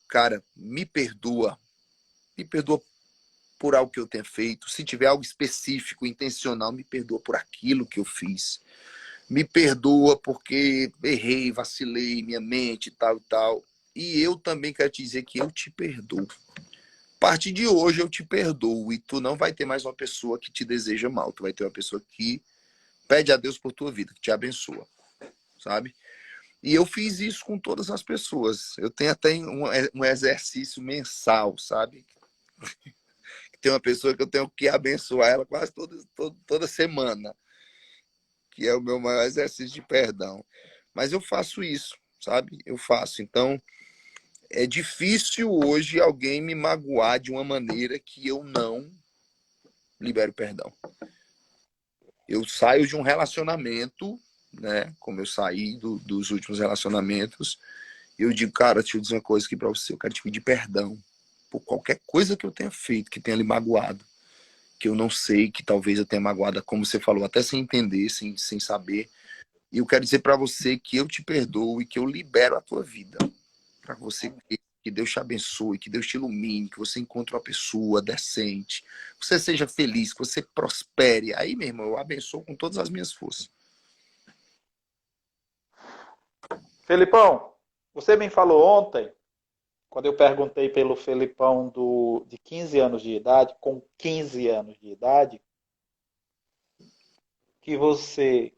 B: Cara, me perdoa. Me perdoa por algo que eu tenha feito. Se tiver algo específico, intencional, me perdoa por aquilo que eu fiz. Me perdoa porque errei, vacilei, minha mente e tal e tal. E eu também quero te dizer que eu te perdoo. A partir de hoje eu te perdoo e tu não vai ter mais uma pessoa que te deseja mal. Tu vai ter uma pessoa que pede a Deus por tua vida, que te abençoa, sabe? E eu fiz isso com todas as pessoas. Eu tenho até um exercício mensal, sabe? Tem uma pessoa que eu tenho que abençoar ela quase toda semana, que é o meu maior exercício de perdão. Mas eu faço isso, sabe? Eu faço. Então, é difícil hoje alguém me magoar de uma maneira que eu não libero perdão. Eu saio de um relacionamento, né? Como eu saí dos últimos relacionamentos, eu digo, cara, deixa eu dizer uma coisa aqui pra você, eu quero te pedir perdão por qualquer coisa que eu tenha feito, que tenha lhe magoado, que eu não sei, que talvez eu tenha magoado, como você falou, até sem entender, sem saber. E eu quero dizer para você que eu te perdoo e que eu libero a tua vida. Para você, que Deus te abençoe, que Deus te ilumine, que você encontre uma pessoa decente, que você seja feliz, que você prospere. Aí, meu irmão, eu abençoo com todas as minhas forças.
A: Felipão, você me falou ontem, quando eu perguntei pelo Felipão de 15 anos de idade, com 15 anos de idade, que você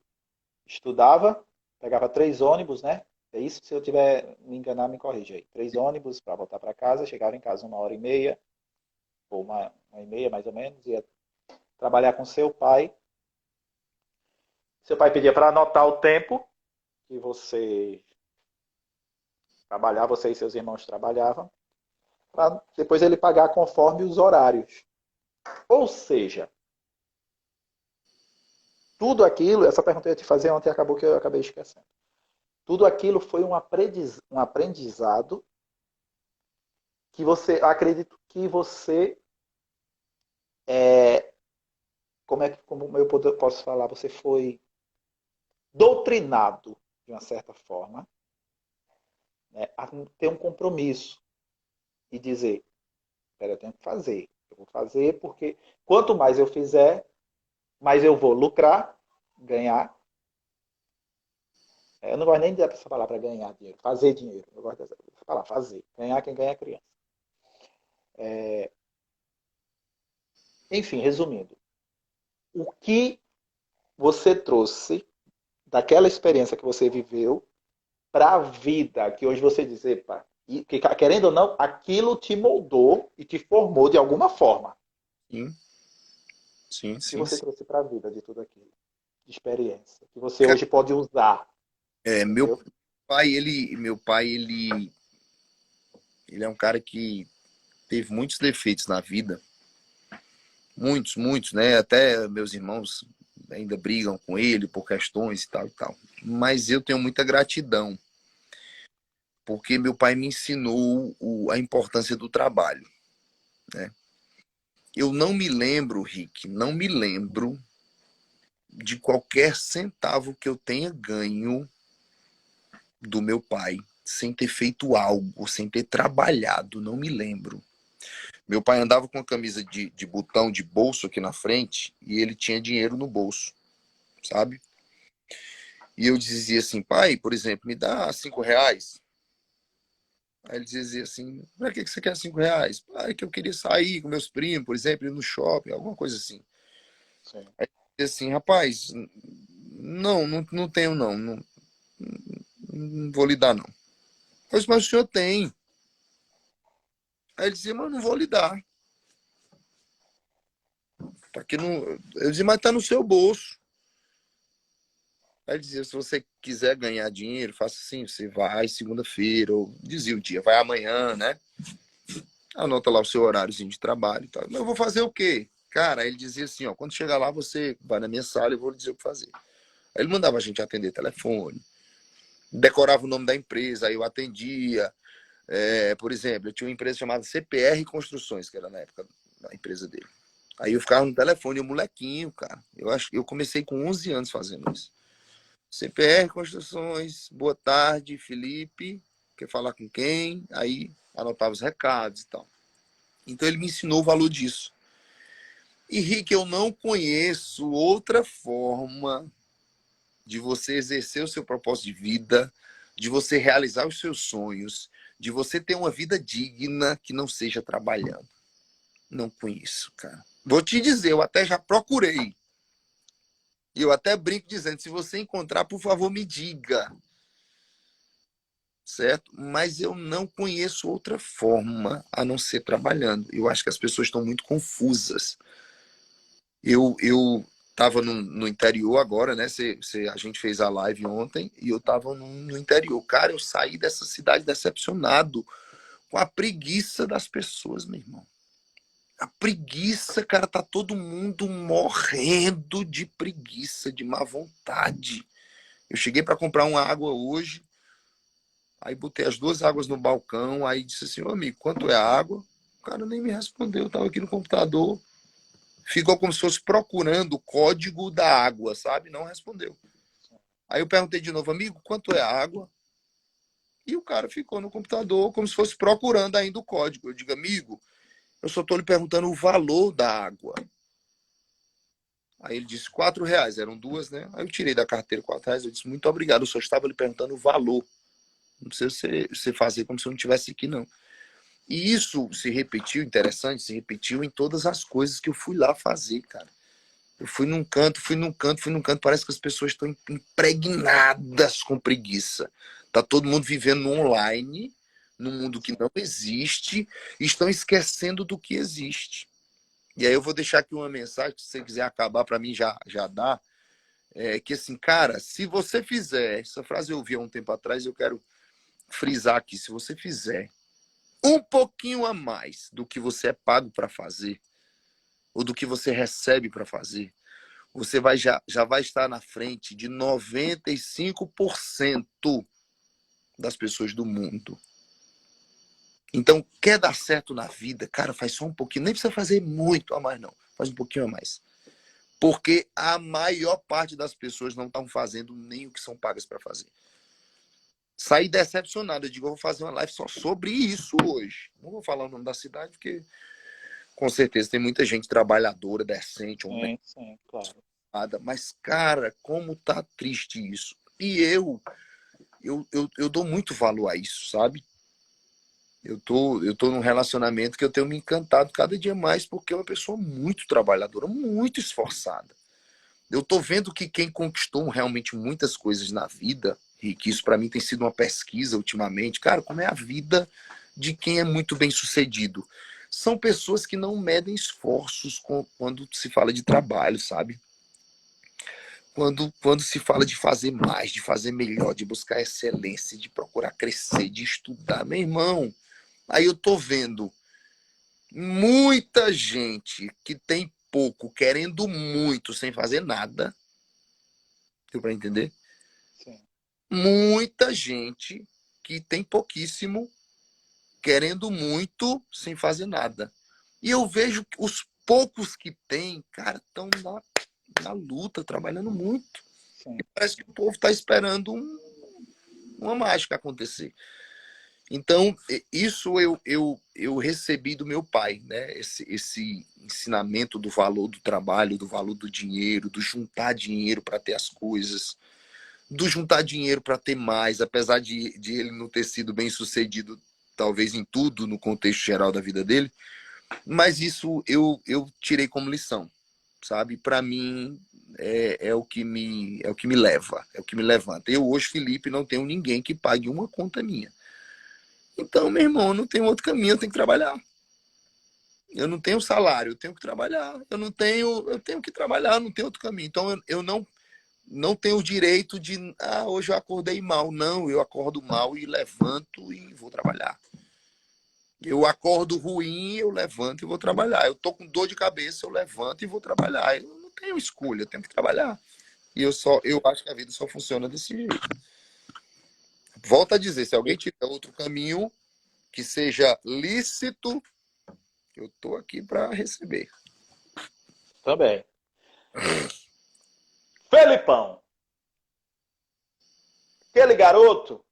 A: estudava, pegava 3 ônibus, né? É isso, se eu tiver me enganar, me corrija aí. 3 ônibus para voltar para casa, chegava em casa 1h30, ou uma e meia mais ou menos, ia trabalhar com seu pai. Seu pai pedia para anotar o tempo que você trabalhava, você e seus irmãos trabalhavam, para depois ele pagar conforme os horários. Ou seja, tudo aquilo, essa pergunta eu ia te fazer ontem, acabou que eu acabei esquecendo. Tudo aquilo foi um aprendizado que você, acredito que você, como eu posso falar, você foi doutrinado, de uma certa forma, né, a ter um compromisso e dizer, espera, eu tenho que fazer. Eu vou fazer porque quanto mais eu fizer, mais eu vou lucrar, ganhar. Eu não gosto nem de dizer essa palavra ganhar dinheiro, fazer dinheiro. Eu gosto dessa palavra, fazer. Ganhar quem ganha é criança. Enfim, resumindo, o que você trouxe daquela experiência que você viveu para a vida, que hoje você diz, epa, e que, querendo ou não, aquilo te moldou e te formou de alguma forma.
B: Sim, sim,
A: Que
B: sim,
A: você
B: sim.
A: trouxe para a vida de tudo aquilo, de experiência, que você hoje pode usar,
B: Meu
A: entendeu?
B: pai, ele é um cara que teve muitos defeitos na vida. Muitos, muitos, né? Até meus irmãos ainda brigam com ele por questões e tal e tal. Mas eu tenho muita gratidão, porque meu pai me ensinou a importância do trabalho, né? Eu não me lembro, Rick, não me lembro de qualquer centavo que eu tenha ganho do meu pai sem ter feito algo, sem ter trabalhado, não me lembro. Meu pai andava com a camisa de botão de bolso aqui na frente e ele tinha dinheiro no bolso, sabe? E eu dizia assim, pai, por exemplo, me dá R$ 5. Aí ele dizia assim, pra que você quer R$ 5? Pai, que eu queria sair com meus primos, por exemplo, ir no shopping, alguma coisa assim.
A: Sim.
B: Aí ele dizia assim, rapaz, não tenho não vou lhe dar não. Mas o senhor tem. Aí ele dizia, mas eu não vou lhe dar. Tá aqui no... Eu dizia, mas tá no seu bolso. Aí ele dizia, se você quiser ganhar dinheiro, faça assim, você vai segunda-feira, ou dizia o dia, vai amanhã, né? Anota lá o seu horáriozinho de trabalho e tal. Mas eu vou fazer o quê? Cara, aí ele dizia assim, ó, quando chegar lá, você vai na minha sala e eu vou lhe dizer o que fazer. Aí ele mandava a gente atender telefone, decorava o nome da empresa, aí eu atendia. Por exemplo, eu tinha uma empresa chamada CPR Construções, que era na época da empresa dele. Aí eu ficava no telefone, eu molequinho, cara. Eu comecei com 11 anos fazendo isso. CPR Construções, boa tarde, Felipe. quer falar com quem, aí anotava os recados e tal. Então ele me ensinou o valor disso. E Rick, eu não conheço outra forma de você exercer o seu propósito de vida, de você realizar os seus sonhos, de você ter uma vida digna que não seja trabalhando. Não conheço, cara. Vou te dizer, eu até já procurei. E eu até brinco dizendo, se você encontrar, por favor, me diga. Certo? Mas eu não conheço outra forma a não ser trabalhando. Eu acho que as pessoas estão muito confusas. Eu estava no interior agora, né? A gente fez a live ontem e eu estava no interior. Cara, eu saí dessa cidade decepcionado com a preguiça das pessoas, meu irmão. A preguiça, cara, tá todo mundo morrendo de preguiça, de má vontade. Eu cheguei para comprar uma água hoje, aí botei as 2 águas no balcão, aí disse assim, ô amigo, quanto é a água? O cara nem me respondeu, eu tava aqui no computador. Ficou como se fosse procurando o código da água, sabe? Não respondeu. Aí eu perguntei de novo, amigo, quanto é a água? E o cara ficou no computador como se fosse procurando ainda o código. Eu digo, amigo, eu só estou lhe perguntando o valor da água. Aí ele disse R$ 4, eram 2, né? Aí eu tirei da carteira R$ 4, eu disse, muito obrigado, eu só estava lhe perguntando o valor. Não precisa você fazer como se eu não estivesse aqui, não. E isso se repetiu, interessante, se repetiu em todas as coisas que eu fui lá fazer, cara. Eu fui num canto, parece que as pessoas estão impregnadas com preguiça. Tá todo mundo vivendo no online, num mundo que não existe, e estão esquecendo do que existe. E aí eu vou deixar aqui uma mensagem, se você quiser acabar, para mim já dá, que assim, cara, se você fizer, essa frase eu ouvi há um tempo atrás, eu quero frisar aqui, se você fizer um pouquinho a mais do que você é pago para fazer, ou do que você recebe para fazer, você já vai estar na frente de 95% das pessoas do mundo. Então, quer dar certo na vida, cara, faz só um pouquinho. Nem precisa fazer muito a mais, não. Faz um pouquinho a mais. Porque a maior parte das pessoas não estão fazendo nem o que são pagas para fazer. Saí decepcionado. Eu digo, eu vou fazer uma live só sobre isso hoje. Não vou falar o nome da cidade, porque com certeza tem muita gente trabalhadora, decente,
A: sim, claro.
B: Mas, cara, como tá triste isso. E eu dou muito valor a isso, sabe? Eu tô num relacionamento que eu tenho me encantado cada dia mais porque é uma pessoa muito trabalhadora, muito esforçada. Eu tô vendo que quem conquistou realmente muitas coisas na vida, e que isso para mim tem sido uma pesquisa ultimamente, cara, como é a vida de quem é muito bem sucedido. São pessoas que não medem esforços quando se fala de trabalho, sabe? Quando se fala de fazer mais, de fazer melhor, de buscar excelência, de procurar crescer, de estudar, meu irmão, aí eu tô vendo muita gente que tem pouco querendo muito sem fazer nada. Deu para entender?
A: Sim.
B: Muita gente que tem pouquíssimo querendo muito sem fazer nada. E eu vejo que os poucos que tem, cara, estão na luta, trabalhando muito.
A: Sim.
B: E parece que o povo está esperando uma mágica acontecer. Então, isso eu recebi do meu pai, né? Esse ensinamento do valor do trabalho, do valor do dinheiro, do juntar dinheiro para ter as coisas, do juntar dinheiro para ter mais, apesar de ele não ter sido bem sucedido, talvez em tudo, no contexto geral da vida dele, mas isso eu tirei como lição, sabe? Para mim é o que me leva, é o que me levanta. Eu hoje, Felipe, não tenho ninguém que pague uma conta minha. Então, meu irmão, não tem outro caminho, eu tenho que trabalhar. Eu não tenho salário, eu tenho que trabalhar. Eu tenho que trabalhar, não tem outro caminho. Então, eu não tenho o direito de, hoje eu acordei mal. Não, eu acordo mal e levanto e vou trabalhar. Eu acordo ruim, eu levanto e vou trabalhar. Eu tô com dor de cabeça, eu levanto e vou trabalhar. Eu não tenho escolha, eu tenho que trabalhar. E eu acho que a vida só funciona desse jeito. Volto a dizer, se alguém tiver outro caminho que seja lícito, eu tô aqui para receber.
A: Também. Felipão. Aquele garoto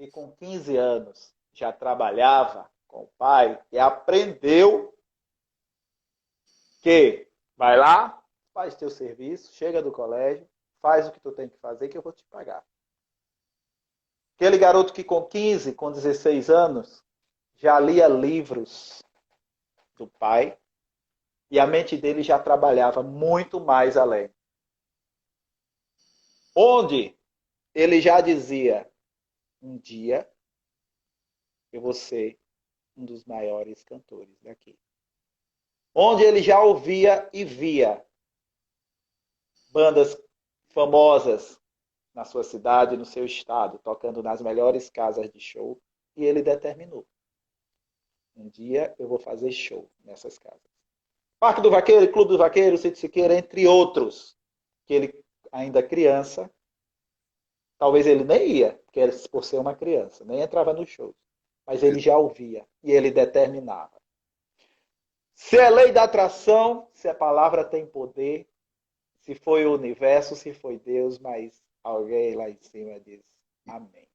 A: que com 15 anos já trabalhava com o pai e aprendeu que vai lá, faz teu serviço, chega do colégio, faz o que tu tem que fazer que eu vou te pagar. Aquele garoto que com 15, com 16 anos, já lia livros do pai e a mente dele já trabalhava muito mais além. Onde ele já dizia, um dia eu vou ser um dos maiores cantores daqui. Onde ele já ouvia e via bandas famosas na sua cidade, no seu estado, tocando nas melhores casas de show, e ele determinou. Um dia eu vou fazer show nessas casas. Parque do Vaqueiro, Clube do Vaqueiro, Sítio Siqueira, entre outros, que ele, ainda criança, talvez ele nem ia, porque por ser uma criança, nem entrava no show, mas ele já ouvia e ele determinava. Se é lei da atração, se a palavra tem poder, se foi o universo, se foi Deus, mas alguém lá em cima diz amém.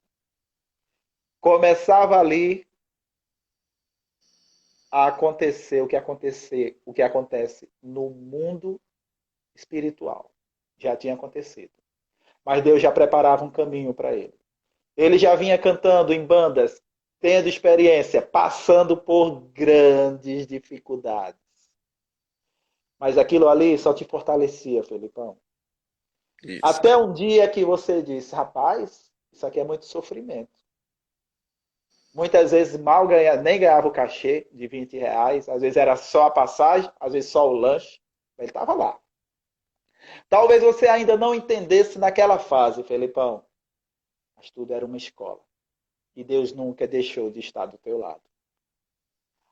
A: Começava ali a acontecer o que acontece no mundo espiritual. Já tinha acontecido. Mas Deus já preparava um caminho para ele. Ele já vinha cantando em bandas, tendo experiência, passando por grandes dificuldades. Mas aquilo ali só te fortalecia, Felipão.
B: Isso.
A: Até um dia que você disse, rapaz, isso aqui é muito sofrimento. Muitas vezes mal nem ganhava o cachê de R$ 20, às vezes era só a passagem, às vezes só o lanche. Ele estava lá. Talvez você ainda não entendesse naquela fase, Felipão, mas tudo era uma escola. E Deus nunca deixou de estar do teu lado.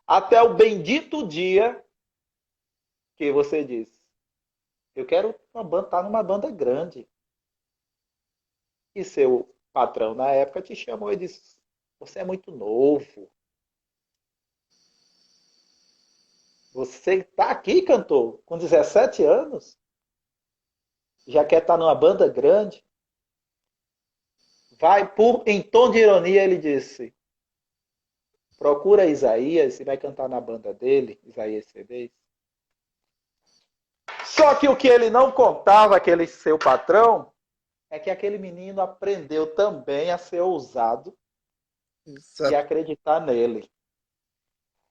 A: Até o bendito dia que você disse, eu quero estar numa banda grande. E seu patrão na época te chamou e disse, você é muito novo. Você está aqui, cantor, com 17 anos? Já quer estar numa banda grande? Em tom de ironia, ele disse, procura Isaías e vai cantar na banda dele, Isaías CDs. Só que o que ele não contava, aquele seu patrão, é que aquele menino aprendeu também a ser ousado e acreditar nele.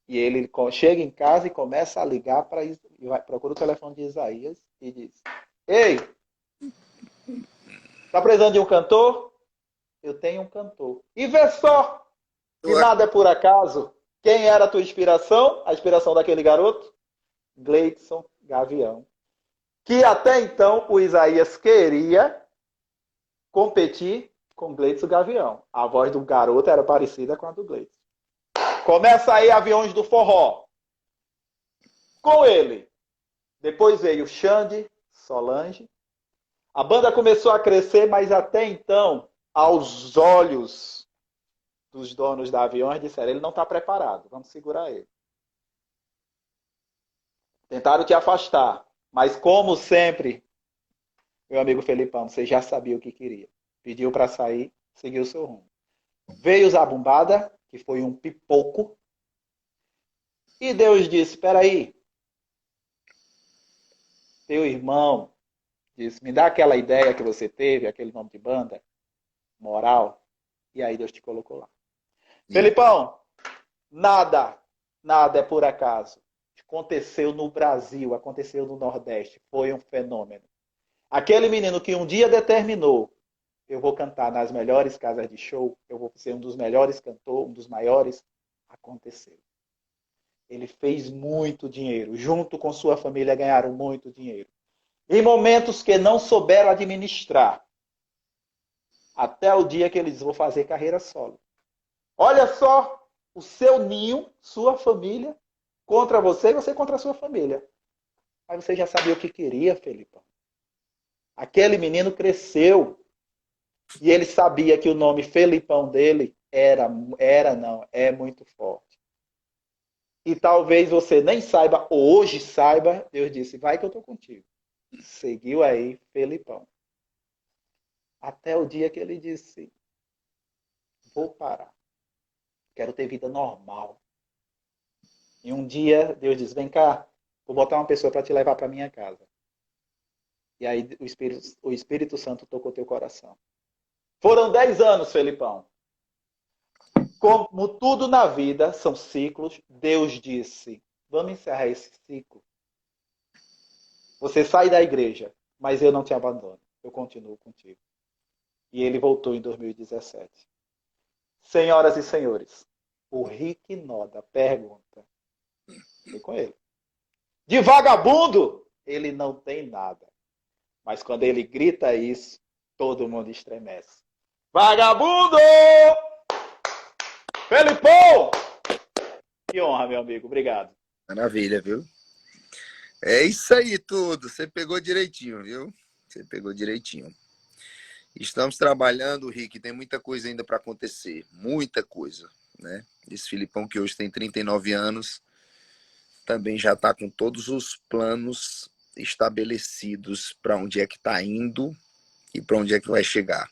A: E ele chega em casa e começa a ligar para procura o telefone de Isaías e diz, ei, tá precisando de um cantor? Eu tenho um cantor. E vê só que nada é por acaso. Quem era a tua inspiração? A inspiração daquele garoto? Gleidson Gavião. Que até então o Isaías queria competir com Gleidson Gavião. A voz do garoto era parecida com a do Gleidson. Começa aí Aviões do Forró. Com ele. Depois veio Xande, Solange. A banda começou a crescer, mas até então, aos olhos dos donos da Aviões, disseram, ele não está preparado, vamos segurar ele. Tentaram te afastar, mas como sempre, meu amigo Felipão, você já sabia o que queria. Pediu para sair, seguiu o seu rumo. Veio Zabumbada, que foi um pipoco, e Deus disse, espera aí, teu irmão disse, me dá aquela ideia que você teve, aquele nome de banda, Moral, e aí Deus te colocou lá. Felipão, nada é por acaso. Aconteceu no Brasil, aconteceu no Nordeste, foi um fenômeno. Aquele menino que um dia determinou, eu vou cantar nas melhores casas de show, eu vou ser um dos melhores cantores, um dos maiores, aconteceu. Ele fez muito dinheiro, junto com sua família ganharam muito dinheiro. Em momentos que não souberam administrar, até o dia que eles vão fazer carreira solo. Olha só o seu ninho, sua família, contra você e você contra a sua família. Mas você já sabia o que queria, Felipão. Aquele menino cresceu e ele sabia que o nome Felipão dele é muito forte. E talvez você nem saiba, ou hoje saiba, Deus disse, vai que eu estou contigo. Seguiu aí, Felipão. Até o dia que ele disse, vou parar. Quero ter vida normal. E um dia Deus diz: vem cá, vou botar uma pessoa para te levar para minha casa. E aí o Espírito Santo tocou teu coração. Foram 10 anos, Felipão. Como tudo na vida são ciclos, Deus disse: vamos encerrar esse ciclo. Você sai da igreja, mas eu não te abandono. Eu continuo contigo. E ele voltou em 2017. Senhoras e senhores, o Rick Noda pergunta. Foi com ele. De vagabundo, ele não tem nada. Mas quando ele grita isso, todo mundo estremece. Vagabundo! Felipão! Que honra, meu amigo. Obrigado.
B: Maravilha, viu? É isso aí tudo. Você pegou direitinho, viu? Você pegou direitinho. Estamos trabalhando, Rick. Tem muita coisa ainda para acontecer. Muita coisa, né? Esse Filipão que hoje tem 39 anos também já está com todos os planos estabelecidos para onde é que está indo e para onde é que vai chegar.